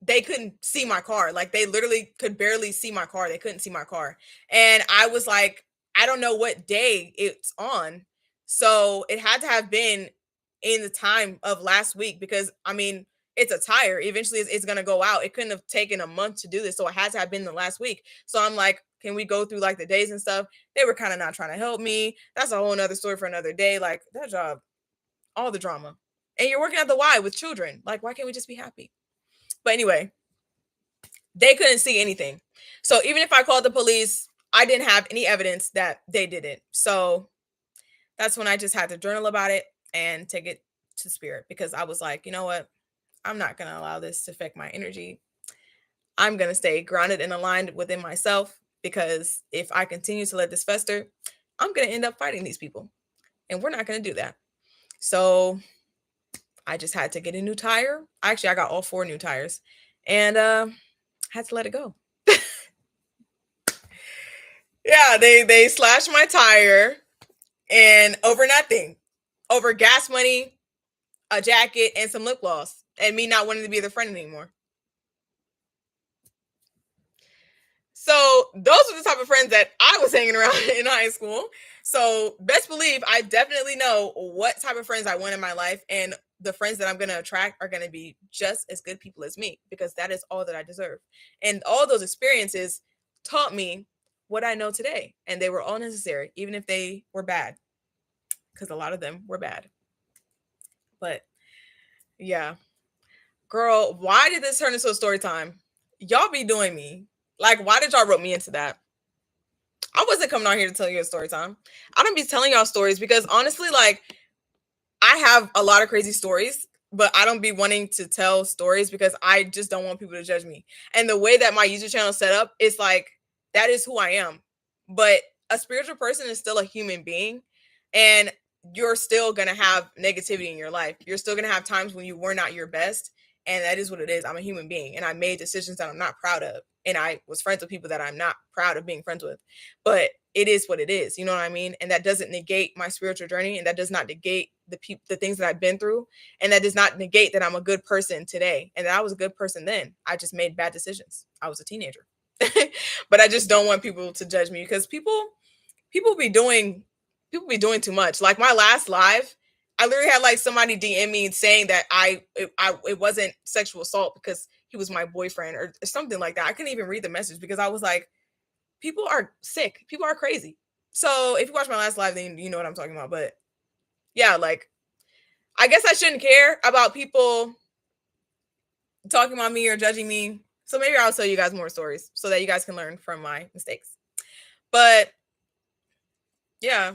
they couldn't see my car. Like, they literally could barely see my car. They couldn't see my car. And I was like, I don't know what day it's on. So it had to have been in the time of last week because, I mean, it's a tire. Eventually it's going to go out. It couldn't have taken a month to do this. So it had to have been the last week. So I'm like, can we go through like the days and stuff? They were kind of not trying to help me. That's a whole nother story for another day. Like, that job, all the drama. And you're working at the Y with children. Like, why can't we just be happy? But anyway, they couldn't see anything. So even if I called the police, I didn't have any evidence that they did it. So that's when I just had to journal about it and take it to spirit, because I was like, you know what? I'm not going to allow this to affect my energy. I'm going to stay grounded and aligned within myself, because if I continue to let this fester, I'm going to end up fighting these people, and we're not going to do that. So I just had to get a new tire. Actually, I got all 4 new tires, and had to let it go. Yeah, they slashed my tire, and over nothing, over gas money, a jacket, and some lip gloss, and me not wanting to be their friend anymore. So those were the type of friends that I was hanging around in high school. So best believe I definitely know what type of friends I want in my life, and the friends that I'm going to attract are going to be just as good people as me, because that is all that I deserve. And all those experiences taught me what I know today, and they were all necessary, even if they were bad, because a lot of them were bad. But yeah, girl, why did this turn into a story time? Y'all be doing me. Like, why did y'all rope me into that? I wasn't coming on here to tell you a story time. I don't be telling y'all stories because honestly, like, I have a lot of crazy stories, but I don't be wanting to tell stories because I just don't want people to judge me. And the way that my YouTube channel is set up, it's like, that is who I am. But a spiritual person is still a human being, and you're still going to have negativity in your life. You're still going to have times when you were not your best. And that is what it is. I'm a human being, and I made decisions that I'm not proud of. and I was friends with people that I'm not proud of being friends with. But it is what it is, you know what I mean? And that doesn't negate my spiritual journey, and that does not negate the things that I've been through, and that does not negate that I'm a good person today, and that I was a good person then. I just made bad decisions. I was a teenager. But I just don't want people to judge me, because people be doing too much. Like my last live, I literally had like somebody DM me saying that it wasn't sexual assault because he was my boyfriend or something like that. I couldn't even read the message because I was like, people are sick. People are crazy. So if you watch my last live, then you know what I'm talking about. But yeah, like, I guess I shouldn't care about people talking about me or judging me. So maybe I'll tell you guys more stories so that you guys can learn from my mistakes. But yeah,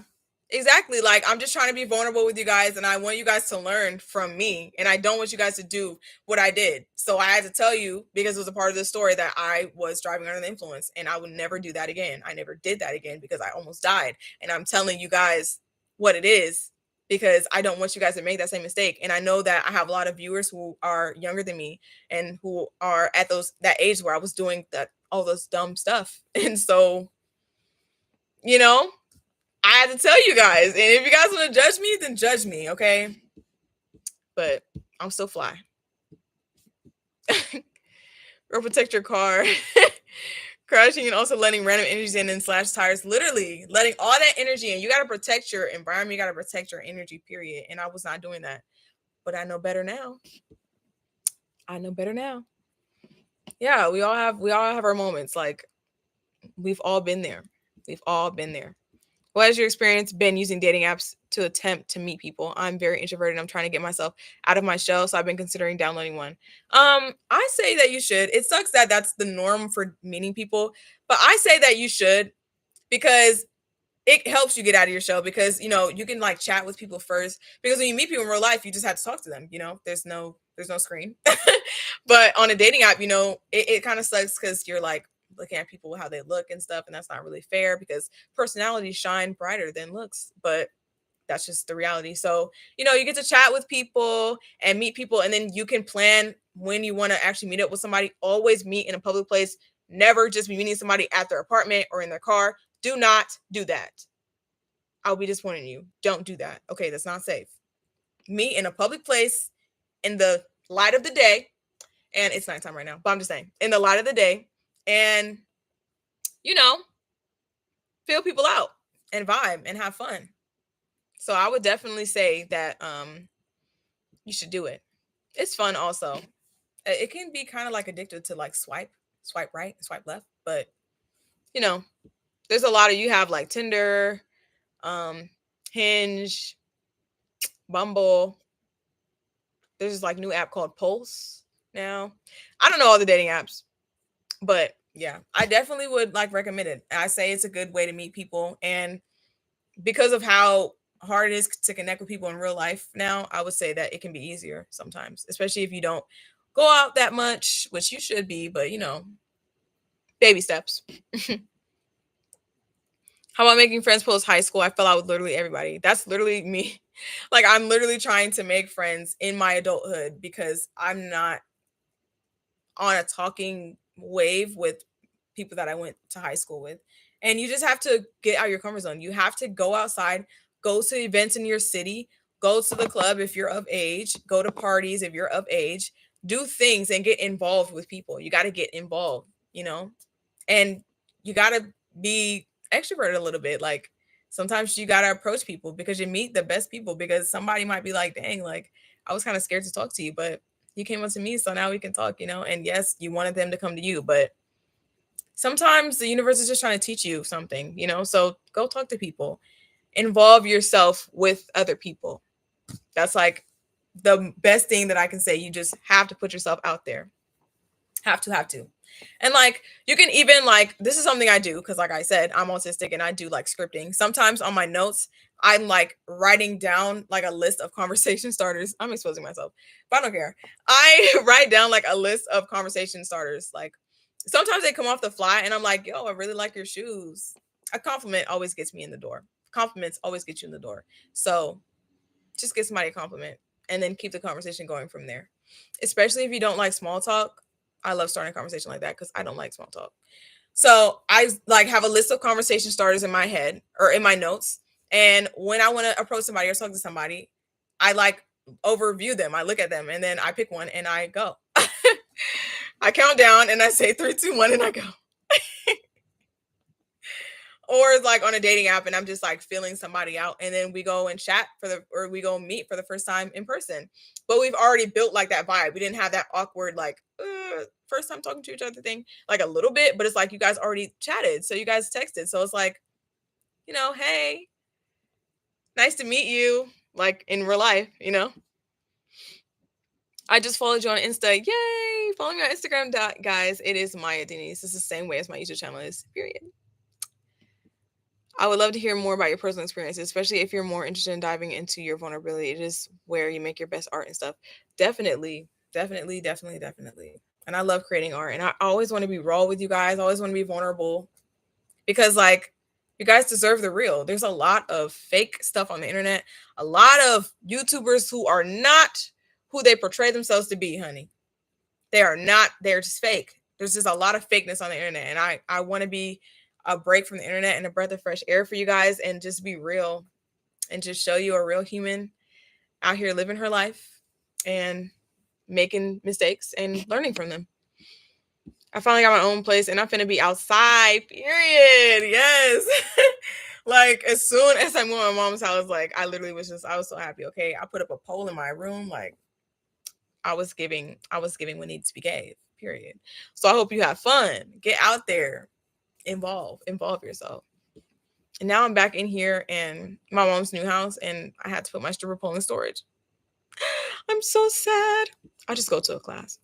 exactly. Like, I'm just trying to be vulnerable with you guys, and I want you guys to learn from me, and I don't want you guys to do what I did. So I had to tell you, because it was a part of the story, that I was driving under the influence, and I would never do that again. I never did that again because I almost died. And I'm telling you guys what it is, because I don't want you guys to make that same mistake. And I know that I have a lot of viewers who are younger than me and who are at that age where I was doing all this dumb stuff. And so, you know, I had to tell you guys. And if you guys want to judge me, then judge me, okay? But I'm still fly. Or protect your car. Crashing and also letting random energies in and slash tires. Literally letting all that energy in. You got to protect your environment. You got to protect your energy, period. And I was not doing that. But I know better now. I know better now. Yeah, we all have our moments. Like, we've all been there. We've all been there. What has your experience been using dating apps to attempt to meet people? I'm very introverted. I'm trying to get myself out of my shell, so I've been considering downloading one. I say that you should. It sucks that that's the norm for meeting people, but I say that you should, because it helps you get out of your shell, because you can like chat with people first, because when you meet people in real life, you just have to talk to them. There's no screen. But on a dating app, it kind of sucks because you're like looking at people, how they look and stuff, and that's not really fair, because personalities shine brighter than looks. But that's just the reality. So you get to chat with people and meet people, and then you can plan when you want to actually meet up with somebody. Always meet in a public place. Never just be meeting somebody at their apartment or in their car. Do not do that. I'll be disappointing you. Don't do that. Okay, that's not safe. Meet in a public place in the light of the day. And it's nighttime right now, but I'm just saying, in the light of the day, and feel people out and vibe and have fun. So I would definitely say that you should do it. It's fun also. It can be kind of like addicted to like swipe right, swipe left, but there's a lot of, you have like Tinder, Hinge, Bumble. There's this like new app called Pulse now. I don't know all the dating apps, but yeah, I definitely would like recommend it. I say it's a good way to meet people, and because of how hard it is to connect with people in real life now, I would say that it can be easier sometimes, especially if you don't go out that much, which you should be, but baby steps. How about making friends post high school? I fell out with literally everybody. That's literally me. Like, I'm literally trying to make friends in my adulthood because I'm not on a talking wave with people that I went to high school with. And you just have to get out of your comfort zone. You have to go outside, go to events in your city, go to the club if you're of age, go to parties if you're of age, do things and get involved with people. You got to get involved, and you got to be extroverted a little bit. Like, sometimes you got to approach people because you meet the best people, because somebody might be like, dang, like, I was kind of scared to talk to you, but you came up to me, so now we can talk, and yes, you wanted them to come to you, but sometimes the universe is just trying to teach you something, so go talk to people, involve yourself with other people. That's like the best thing that I can say. You just have to put yourself out there. Have to. And like, you can even like, this is something I do because like I said, I'm autistic and I do like scripting. Sometimes on my notes, I'm like writing down like a list of conversation starters. I'm exposing myself, but I don't care. I write down like a list of conversation starters. Like, sometimes they come off the fly and I'm like, yo, I really like your shoes. A compliment always gets me in the door. Compliments always get you in the door. So just give somebody a compliment and then keep the conversation going from there. Especially if you don't like small talk. I love starting a conversation like that because I don't like small talk. So I like have a list of conversation starters in my head or in my notes. And when I want to approach somebody or talk to somebody, I like overview them. I look at them and then I pick one and I go. I count down and I say 3, 2, 1 and I go. Or like on a dating app and I'm just like feeling somebody out and then we go and chat or we go meet for the first time in person. But we've already built like that vibe. We didn't have that awkward like first time talking to each other thing, like a little bit, but it's like you guys already chatted. So you guys texted. So it's like, hey, nice to meet you, like in real life, I just followed you on Insta. Yay! Follow me on Instagram, guys. It is myadenize. It's the same way as my YouTube channel is, period. I would love to hear more about your personal experiences, especially if you're more interested in diving into your vulnerability. It is where you make your best art and stuff. Definitely, definitely, definitely, definitely. And I love creating art. And I always want to be raw with you guys. I always want to be vulnerable because, like, you guys deserve the real. There's a lot of fake stuff on the internet. A lot of YouTubers who are not who they portray themselves to be, honey. They are not. They're just fake. There's just a lot of fakeness on the internet. And I want to be a break from the internet and a breath of fresh air for you guys and just be real and just show you a real human out here living her life and making mistakes and learning from them. I finally got my own place and I'm finna be outside, period. Yes. Like as soon as I moved to my mom's house, like I literally I was so happy. Okay. I put up a pole in my room. Like I was giving what needs to be gave, period. So I hope you have fun. Get out there. Involve yourself. And now I'm back in here in my mom's new house and I had to put my stripper pole in storage. I'm so sad. I'll just go to a class.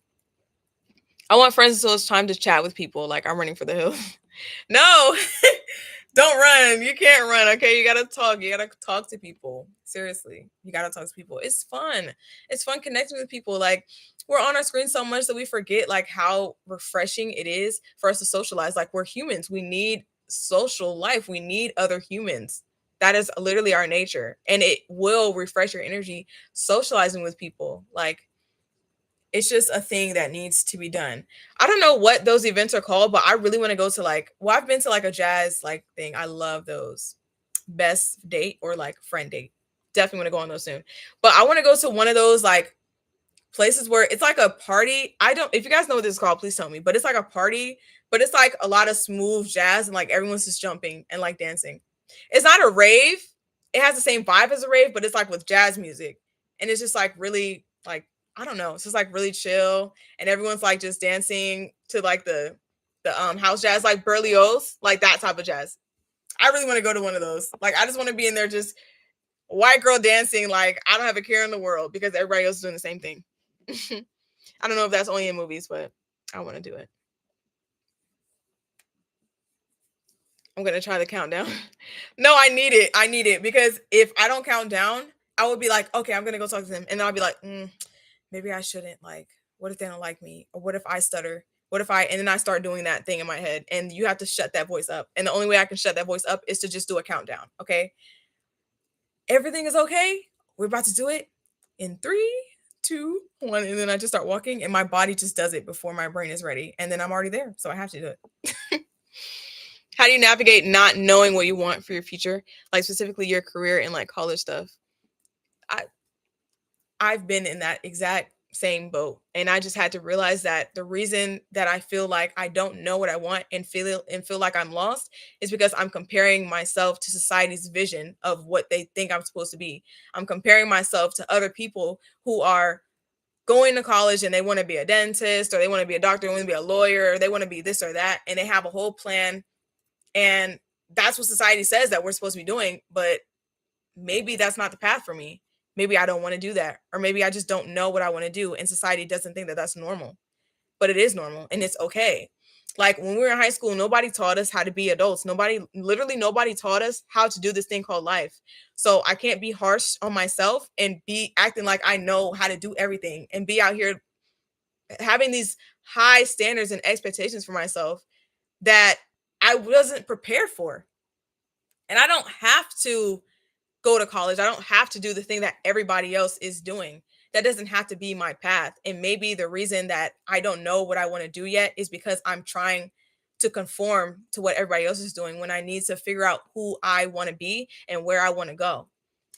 I want friends until it's time to chat with people. Like I'm running for the hills. No, don't run. You can't run. Okay. You got to talk. You got to talk to people. Seriously. You got to talk to people. It's fun. It's fun connecting with people. Like we're on our screen so much that we forget like how refreshing it is for us to socialize. Like we're humans. We need social life. We need other humans. That is literally our nature. And it will refresh your energy socializing with people. Like it's just a thing that needs to be done. I don't know what those events are called, but I really want to go to I've been to like a jazz like thing. I love those. Best date or like friend date. Definitely want to go on those soon. But I want to go to one of those like places where it's like a party. If you guys know what this is called, please tell me. But it's like a party, but it's like a lot of smooth jazz and like everyone's just jumping and like dancing. It's not a rave. It has the same vibe as a rave, but it's like with jazz music. And it's just like really like I don't know. It's just like really chill, and everyone's like just dancing to like the house jazz, like Berlioz, like that type of jazz. I really want to go to one of those. Like I just want to be in there, just white girl dancing. Like I don't have a care in the world because everybody else is doing the same thing. I don't know if that's only in movies, but I want to do it. I'm gonna try the countdown. No, I need it. I need it because if I don't count down, I would be like, okay, I'm gonna go talk to them, and then I'll be like, maybe I shouldn't. Like, what if they don't like me? Or what if I stutter? And then I start doing that thing in my head, and you have to shut that voice up. And the only way I can shut that voice up is to just do a countdown. Okay, everything is okay. We're about to do it in 3, 2, 1, and then I just start walking, and my body just does it before my brain is ready, and then I'm already there, so I have to do it. How do you navigate not knowing what you want for your future, like specifically your career and like college stuff? I've been in that exact same boat, and I just had to realize that the reason that I feel like I don't know what I want and feel like I'm lost is because I'm comparing myself to society's vision of what they think I'm supposed to be. I'm comparing myself to other people who are going to college and they want to be a dentist or they want to be a doctor, they want to be a lawyer, or they want to be this or that, and they have a whole plan. And that's what society says that we're supposed to be doing, but maybe that's not the path for me. Maybe I don't want to do that, or maybe I just don't know what I want to do, and society doesn't think that that's normal, but it is normal and it's okay. Like when we were in high school, nobody taught us how to be adults. Literally nobody taught us how to do this thing called life. So I can't be harsh on myself and be acting like I know how to do everything and be out here having these high standards and expectations for myself that I wasn't prepared for. And I don't have to go to college. I don't have to do the thing that everybody else is doing. That doesn't have to be my path. And maybe the reason that I don't know what I want to do yet is because I'm trying to conform to what everybody else is doing, when I need to figure out who I want to be and where I want to go.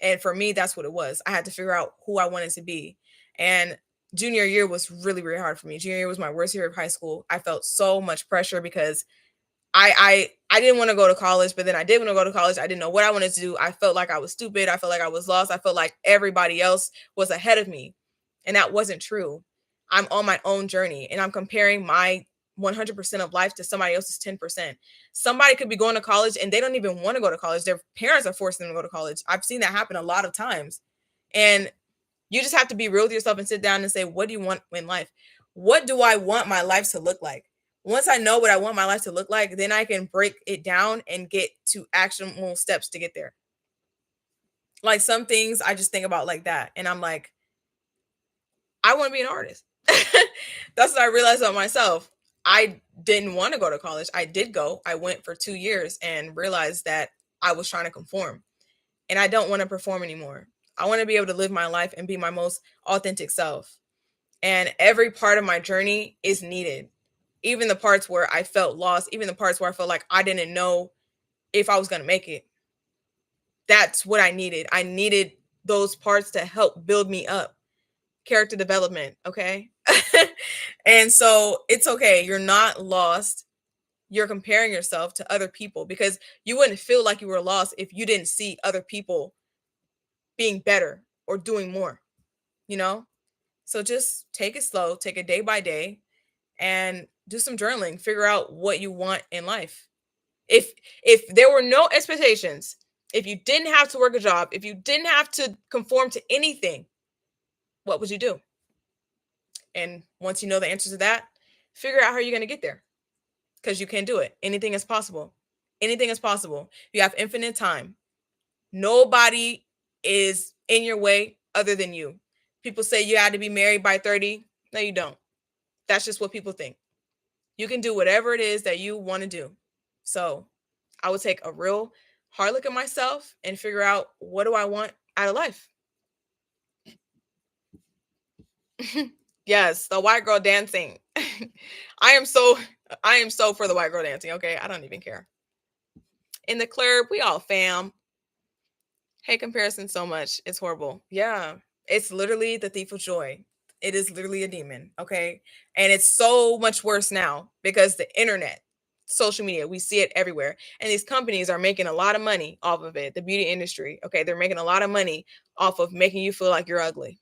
And for me, that's what it was. I had to figure out who I wanted to be. And junior year was really, really hard for me. Junior year was my worst year of high school. I felt so much pressure because I didn't want to go to college, but then I did want to go to college. I didn't know what I wanted to do. I felt like I was stupid. I felt like I was lost. I felt like everybody else was ahead of me. And that wasn't true. I'm on my own journey, and I'm comparing my 100% of life to somebody else's 10%. Somebody could be going to college and they don't even want to go to college. Their parents are forcing them to go to college. I've seen that happen a lot of times. And you just have to be real with yourself and sit down and say, what do you want in life? What do I want my life to look like? Once I know what I want my life to look like, then I can break it down and get to actionable steps to get there. Like some things I just think about like that. And I'm like, I want to be an artist. That's what I realized about myself. I didn't want to go to college. I did go. I went for 2 years and realized that I was trying to conform. And I don't want to perform anymore. I want to be able to live my life and be my most authentic self. And every part of my journey is needed. Even the parts where I felt lost, even the parts where I felt like I didn't know if I was going to make it. That's what I needed. I needed those parts to help build me up. Character development, okay? And so it's okay. You're not lost. You're comparing yourself to other people, because you wouldn't feel like you were lost if you didn't see other people being better or doing more, you know? So just take it slow, take it day by day, and do some journaling. Figure out what you want in life. If there were no expectations, if you didn't have to work a job, if you didn't have to conform to anything, what would you do? And once you know the answer to that, figure out how you're going to get there, because you can do it. Anything is possible. Anything is possible. You have infinite time. Nobody is in your way other than you. People say you had to be married by 30. No, you don't. That's just what people think. You can do whatever it is that you want to do. So I would take a real hard look at myself and figure out, what do I want out of life? Yes, the white girl dancing. I am so for the white girl dancing, okay? I don't even care. In the club, we all fam. Hate comparison so much. It's horrible. Yeah. It's literally the thief of joy. It is literally a demon, okay? And it's so much worse now because the internet, social media, we see it everywhere. And these companies are making a lot of money off of it. The beauty industry, okay? They're making a lot of money off of making you feel like you're ugly.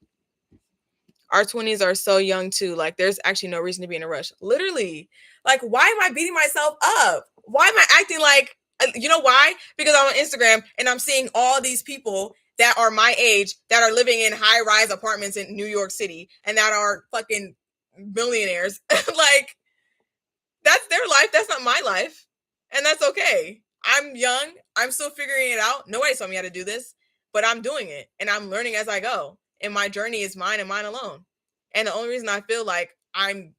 Our 20s are so young too. Like, there's actually no reason to be in a rush. Literally. Like, why am I beating myself up? Why am I acting like, you know why? Because I'm on Instagram and I'm seeing all these people that are my age that are living in high-rise apartments in New York City and that are fucking millionaires. Like, that's their life. That's not my life. And that's okay. I'm young. I'm still figuring it out. Nobody told me how to do this, but I'm doing it and I'm learning as I go. And my journey is mine and mine alone. And the only reason I feel like I'm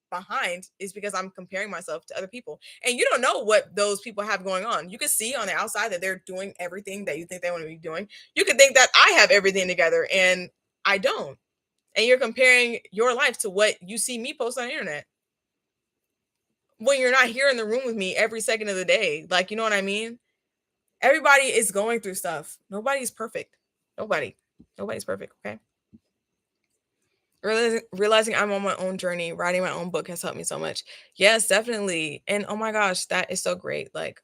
behind is because I'm comparing myself to other people. And you don't know what those people have going on. You can see on the outside that they're doing everything that you think they want to be doing. You could think that I have everything together and I don't. And you're comparing your life to what you see me post on the internet, when you're not here in the room with me every second of the day. Like, you know what I mean? Everybody is going through stuff. Nobody's perfect. Nobody's perfect, okay? Realizing I'm on my own journey, writing my own book has helped me so much. Yes, definitely. And oh my gosh, that is so great. Like,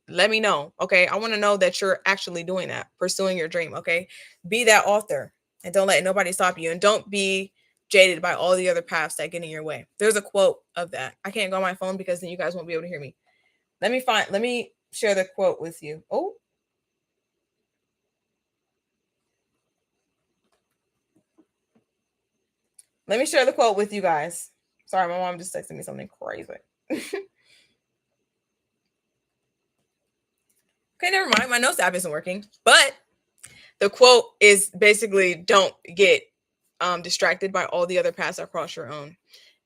let me know, okay? I want to know that you're actually doing that, pursuing your dream, okay? Be that author and don't let nobody stop you. And don't be jaded by all the other paths that get in your way. There's a quote of that. I can't go on my phone because then you guys won't be able to hear me. Let me share the quote with you. Oh, let me share the quote with you guys. Sorry, my mom just texted me something crazy. Okay, never mind. My notes app isn't working. But the quote is basically, don't get distracted by all the other paths across your own.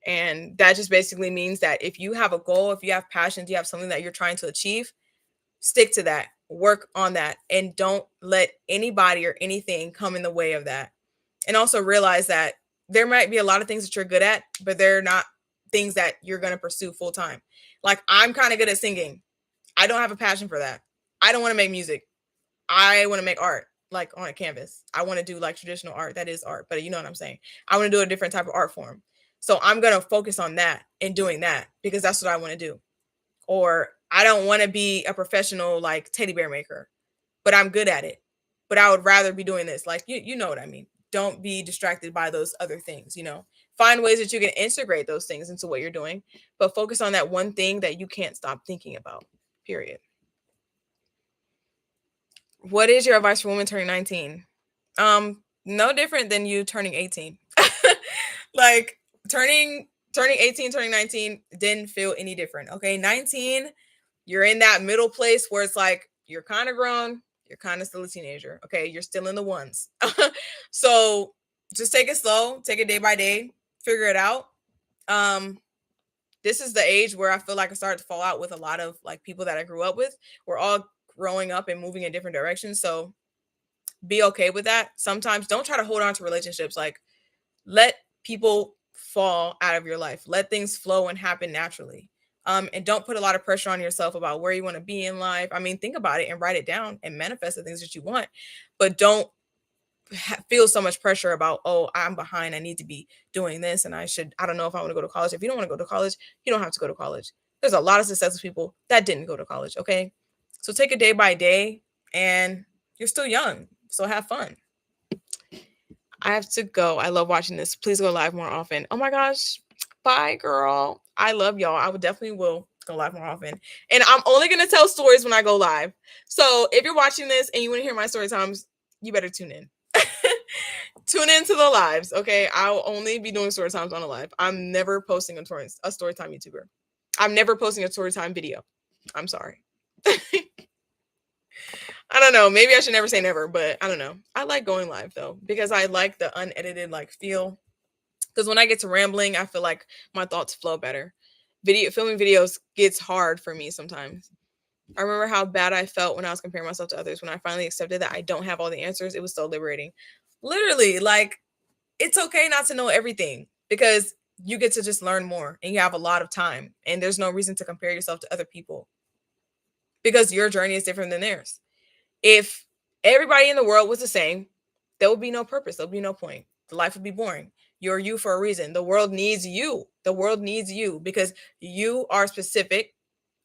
And that just basically means that if you have a goal, if you have passions, you have something that you're trying to achieve, stick to that, work on that, and don't let anybody or anything come in the way of that. And also realize that there might be a lot of things that you're good at, but they're not things that you're going to pursue full time. Like, I'm kind of good at singing. I don't have a passion for that. I don't want to make music. I want to make art, like on a canvas. I want to do like traditional art. That is art, but you know what I'm saying? I want to do a different type of art form. So I'm going to focus on that and doing that because that's what I want to do. Or I don't want to be a professional like teddy bear maker, but I'm good at it. But I would rather be doing this. Like, you know what I mean? Don't be distracted by those other things, you know. Find ways that you can integrate those things into what you're doing, but focus on that one thing that you can't stop thinking about. Period. What is your advice for women turning 19? No different than you turning 18. Like turning 18, turning 19 didn't feel any different. Okay. 19, you're in that middle place where it's like you're kind of grown, you're kind of still a teenager. Okay. You're still in the ones. So just take it slow, take it day by day, figure it out. This is the age where I feel like I started to fall out with a lot of like people that I grew up with. We're all growing up and moving in different directions. So be okay with that. Sometimes don't try to hold on to relationships. Like, let people fall out of your life. Let things flow and happen naturally. And don't put a lot of pressure on yourself about where you want to be in life. I mean, think about it and write it down and manifest the things that you want, but don't feel so much pressure about, oh, I'm behind, I need to be doing this, and I don't know if I want to go to college. If you don't want to go to college, you don't have to go to college. There's a lot of successful people that didn't go to college. Okay, so take it day by day, and you're still young, so have fun. I have to go. I love watching this. Please go live more often. Oh my gosh, bye girl. I love y'all. I would definitely will go live more often, and I'm only going to tell stories when I go live. So if you're watching this and you want to hear my story times, you better tune in. Tune into the lives, okay? I'll only be doing story times on a live. I'm never posting a story time YouTuber. I'm never posting a story time video. I'm sorry. I don't know. Maybe I should never say never, but I don't know. I like going live though because I like the unedited like feel. Because when I get to rambling, I feel like my thoughts flow better. Filming videos gets hard for me sometimes. I remember how bad I felt when I was comparing myself to others. When I finally accepted that I don't have all the answers, it was so liberating. Literally, like, it's okay not to know everything because you get to just learn more and you have a lot of time and there's no reason to compare yourself to other people because your journey is different than theirs. If everybody in the world was the same, there would be no purpose. There'll be no point. The life would be boring. You're you for a reason. The world needs you. The world needs you because you are specific.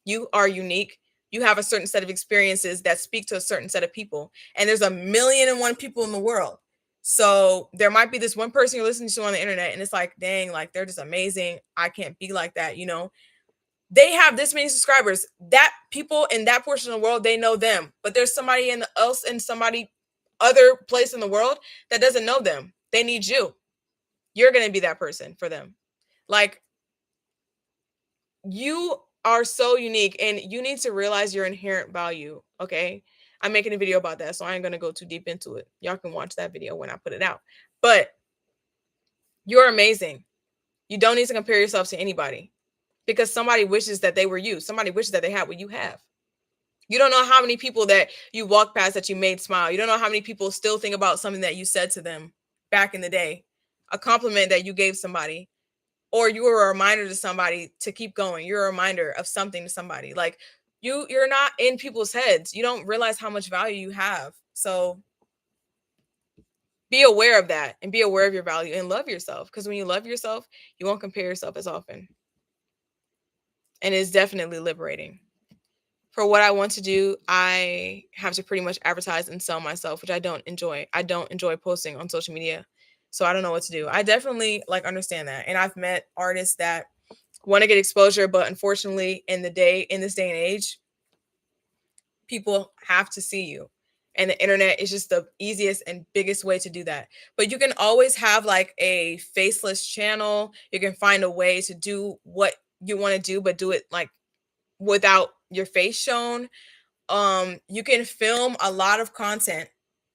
You are unique. You have a certain set of experiences that speak to a certain set of people. And there's 1,000,001 people in the world. So there might be this one person you're listening to on the internet and it's like, dang, like they're just amazing. I can't be like that, you know? They have this many subscribers. That people in that portion of the world, they know them. But there's somebody else in somebody other place in the world that doesn't know them. They need you. You're going to be that person for them. Like, you are so unique and you need to realize your inherent value. Okay. I'm making a video about that, so I ain't going to go too deep into it. Y'all can watch that video when I put it out. But you're amazing. You don't need to compare yourself to anybody because somebody wishes that they were you. Somebody wishes that they had what you have. You don't know how many people that you walk past that you made smile. You don't know how many people still think about something that you said to them back in the day, a compliment that you gave somebody, or you were a reminder to somebody to keep going. You're a reminder of something to somebody. Like, you're not in people's heads. You don't realize how much value you have. So be aware of that and be aware of your value and love yourself. Because when you love yourself, you won't compare yourself as often. And it's definitely liberating. For what I want to do, I have to pretty much advertise and sell myself, which I don't enjoy. I don't enjoy posting on social media. So I don't know what to do. I definitely understand that. And I've met artists that want to get exposure, but unfortunately in this day and age, people have to see you. And the internet is just the easiest and biggest way to do that. But you can always have like a faceless channel. You can find a way to do what you want to do, but do it like without your face shown. You can film a lot of content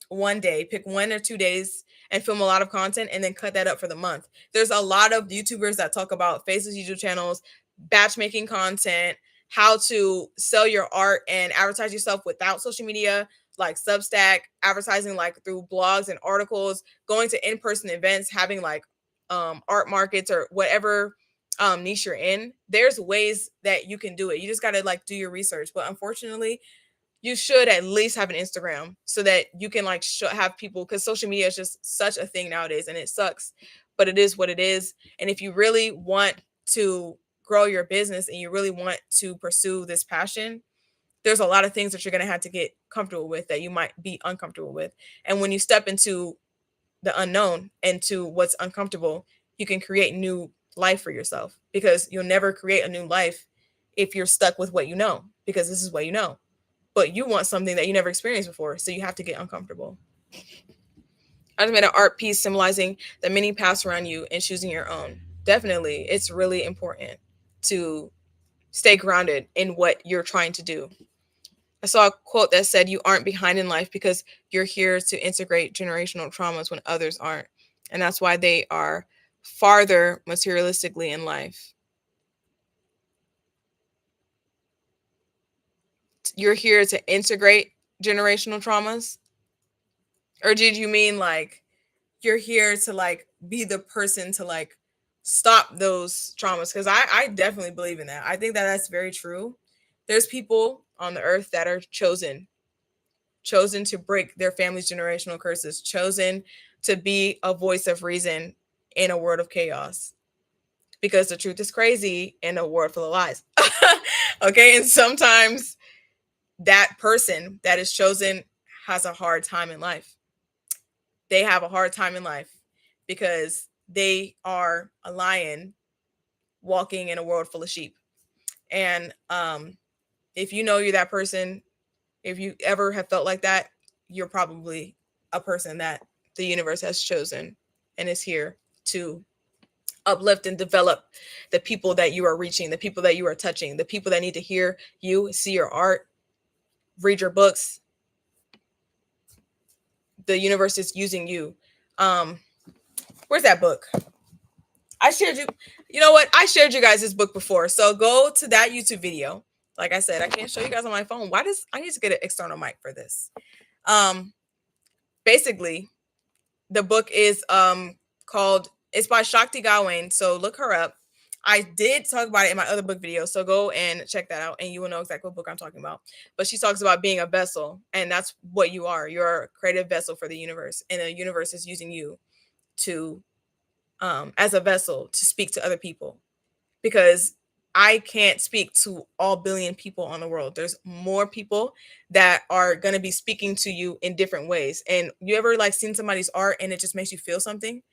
one day, pick 1 or 2 days and film a lot of content and then cut that up for the month. There's a lot of YouTubers that talk about faceless YouTube channels, batch making content, how to sell your art and advertise yourself without social media. like Substack, advertising like through blogs and articles, going to in-person events, having like art markets or whatever niche you're in. There's ways that you can do it. You just got to like do your research. But unfortunately, you should at least have an Instagram so that you can like have people, because social media is just such a thing nowadays and it sucks, but it is what it is. And if you really want to grow your business and you really want to pursue this passion, there's a lot of things that you're going to have to get comfortable with that you might be uncomfortable with. And when you step into the unknown, into what's uncomfortable, you can create new life for yourself, because you'll never create a new life if you're stuck with what you know, because this is what you know. But you want something that you never experienced before, so you have to get uncomfortable. I just made an art piece symbolizing the many paths around you and choosing your own. Definitely, it's really important to stay grounded in what you're trying to do. I saw a quote that said, "You aren't behind in life because you're here to integrate generational traumas when others aren't." And that's why they are farther materialistically in life. You're here to integrate generational traumas? Or did you mean like you're here to like be the person to like stop those traumas? Because I definitely believe in that. I think that that's very true. There's people on the earth that are chosen to break their family's generational curses, chosen to be a voice of reason in a world of chaos, because the truth is crazy in a world full of lies. Okay, and sometimes that person that is chosen has a hard time in life. They have a hard time in life because they are a lion walking in a world full of sheep. And if you know you're that person, if you ever have felt like that, you're probably a person that the universe has chosen and is here to uplift and develop the people that you are reaching, the people that you are touching, the people that need to hear you, see your art, read your books. The universe is using you. Where's that book? I shared you know what? I shared you guys this book before. So go to that YouTube video. Like I said, I can't show you guys on my phone. I need to get an external mic for this. Basically, the book is called, it's by Shakti Gawain. So look her up. I did talk about it in my other book video. So go and check that out and you will know exactly what book I'm talking about. But she talks about being a vessel, and that's what you are. You're a creative vessel for the universe, and the universe is using you to as a vessel to speak to other people, because I can't speak to all billion people on the world. There's more people that are going to be speaking to you in different ways. And you ever like seen somebody's art and it just makes you feel something?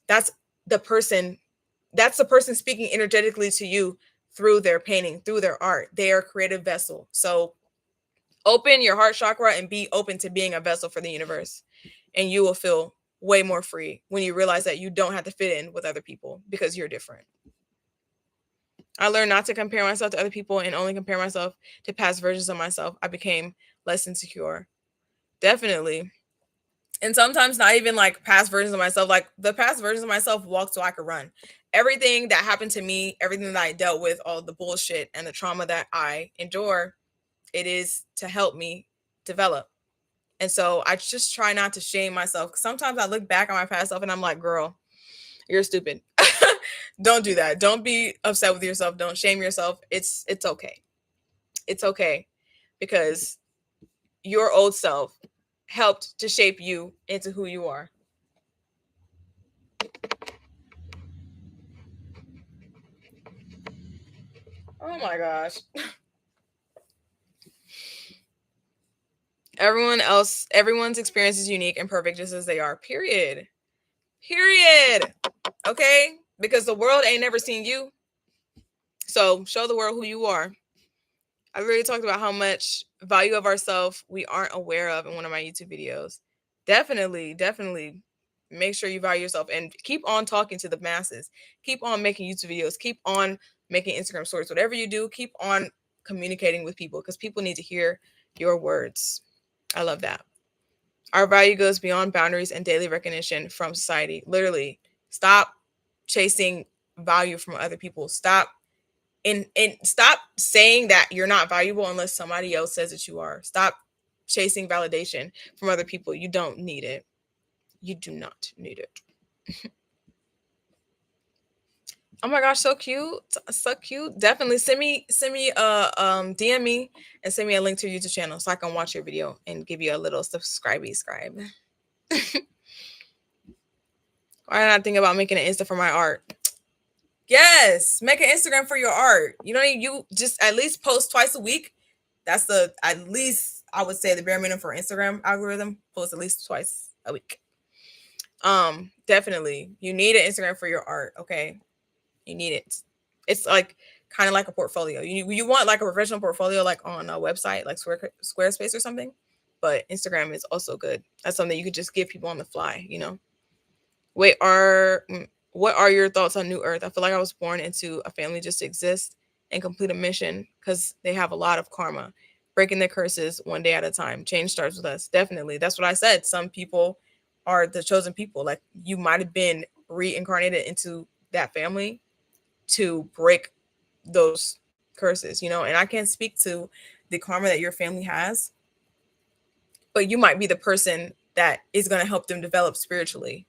That's the person speaking energetically to you through their painting, through their art. They are a creative vessel. So open your heart chakra and be open to being a vessel for the universe. And you will feel way more free when you realize that you don't have to fit in with other people because you're different. I learned not to compare myself to other people and only compare myself to past versions of myself. I became less insecure. Definitely. And sometimes not even like past versions of myself. Like the past versions of myself walked so I could run. Everything that happened to me, everything that I dealt with, all the bullshit and the trauma that I endure, it is to help me develop. And so I just try not to shame myself. Sometimes I look back on my past self and I'm like, girl, you're stupid. Don't do that. Don't be upset with yourself. Don't shame yourself. It's okay. It's okay, because your old self helped to shape you into who you are. Oh my gosh. Everyone's experience is unique and perfect just as they are. Period. Period. Okay? Because the world ain't never seen you. So show the world who you are. I really talked about how much value of ourselves we aren't aware of in one of my YouTube videos. Definitely make sure you value yourself and keep on talking to the masses. Keep on making YouTube videos. Keep on making Instagram stories. Whatever you do, keep on communicating with people, because people need to hear your words. I love that. Our value goes beyond boundaries and daily recognition from society. Literally, stop chasing value from other people. Stop and stop saying that you're not valuable unless somebody else says that you are. Stop chasing validation from other people. You don't need it. You do not need it. Oh my gosh, so cute. So cute. Definitely send me DM me and send me a link to your YouTube channel so I can watch your video and give you a little scribe. Why did I think about making an Insta for my art? Yes, make an Instagram for your art. You don't need, you just at least post twice a week. That's the at least I would say the bare minimum for Instagram algorithm. Post at least twice a week. Definitely. You need an Instagram for your art, okay? You need it. It's like kind of like a portfolio. You want like a professional portfolio like on a website like Squarespace or something. But Instagram is also good. That's something you could just give people on the fly, you know. What are your thoughts on New Earth? I feel like I was born into a family just to exist and complete a mission because they have a lot of karma, breaking their curses one day at a time. Change starts with us. Definitely. That's what I said. Some people are the chosen people. Like you might have been reincarnated into that family to break those curses, you know, and I can't speak to the karma that your family has, but you might be the person that is going to help them develop spiritually.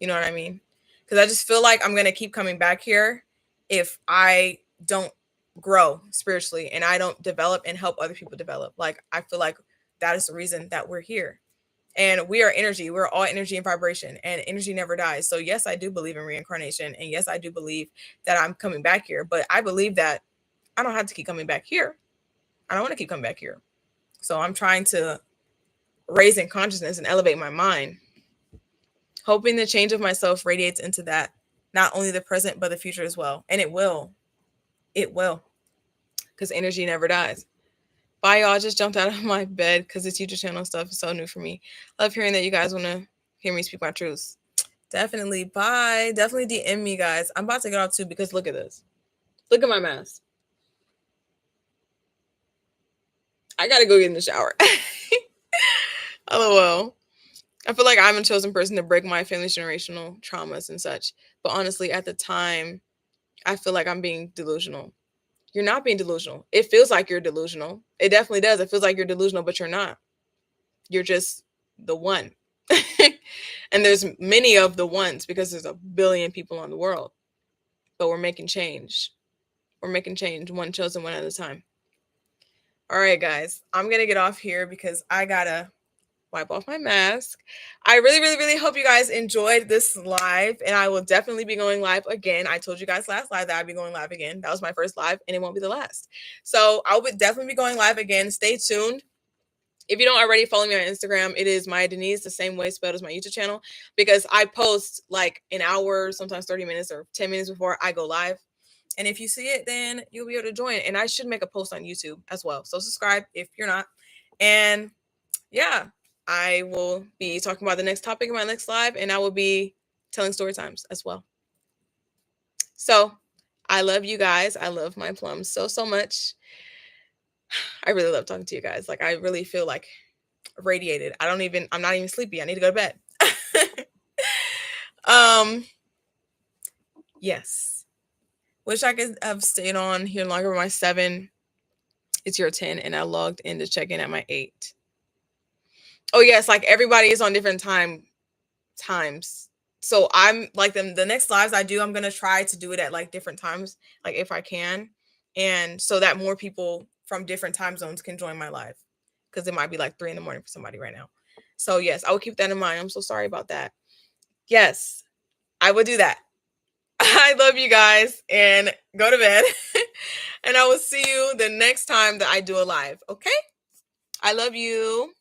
You know what I mean? Because I just feel like I'm going to keep coming back here if I don't grow spiritually and I don't develop and help other people develop. Like, I feel like that is the reason that we're here. And we are energy. We're all energy and vibration, and energy never dies. So yes, I do believe in reincarnation. And yes, I do believe that I'm coming back here. But I believe that I don't have to keep coming back here. I don't want to keep coming back here. So I'm trying to raise in consciousness and elevate my mind, hoping the change of myself radiates into that, not only the present, but the future as well. And it will. It will. Because energy never dies. Bye, y'all. I just jumped out of my bed because this YouTube channel stuff is so new for me. Love hearing that you guys want to hear me speak my truths. Definitely. Bye. Definitely DM me, guys. I'm about to get off too because look at this. Look at my mask. I got to go get in the shower. LOL. I feel like I'm a chosen person to break my family's generational traumas and such. But honestly, at the time, I feel like I'm being delusional. You're not being delusional. It feels like you're delusional. It definitely does. It feels like you're delusional, but you're not. You're just the one. And there's many of the ones because there's a billion people on the world. But we're making change. We're making change one chosen one at a time. All right, guys. I'm going to get off here because I got to wipe off my mask. I really, really, really hope you guys enjoyed this live, and I will definitely be going live again. I told you guys last live that I'd be going live again. That was my first live, and it won't be the last. So I will definitely be going live again. Stay tuned. If you don't already follow me on Instagram, it is myadenize, the same way spelled as my YouTube channel, because I post like an hour, sometimes 30 minutes or 10 minutes before I go live. And if you see it, then you'll be able to join. And I should make a post on YouTube as well. So subscribe if you're not. And yeah, I will be talking about the next topic in my next live, and I will be telling story times as well. So I love you guys. I love my plums so, so much. I really love talking to you guys. Like, I really feel like radiated. I'm not even sleepy. I need to go to bed. Yes. Wish I could have stayed on here longer with my 7. It's your 10, and I logged in to check in at my 8. Oh yes, like everybody is on different times. So I'm like the next lives I do, I'm gonna try to do it at like different times, like if I can, and so that more people from different time zones can join my live, because it might be like 3 a.m. for somebody right now. So yes, I will keep that in mind. I'm so sorry about that. Yes, I will do that. I love you guys, and go to bed. And I will see you the next time that I do a live. Okay? I love you.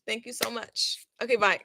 Thank you so much. Okay, bye.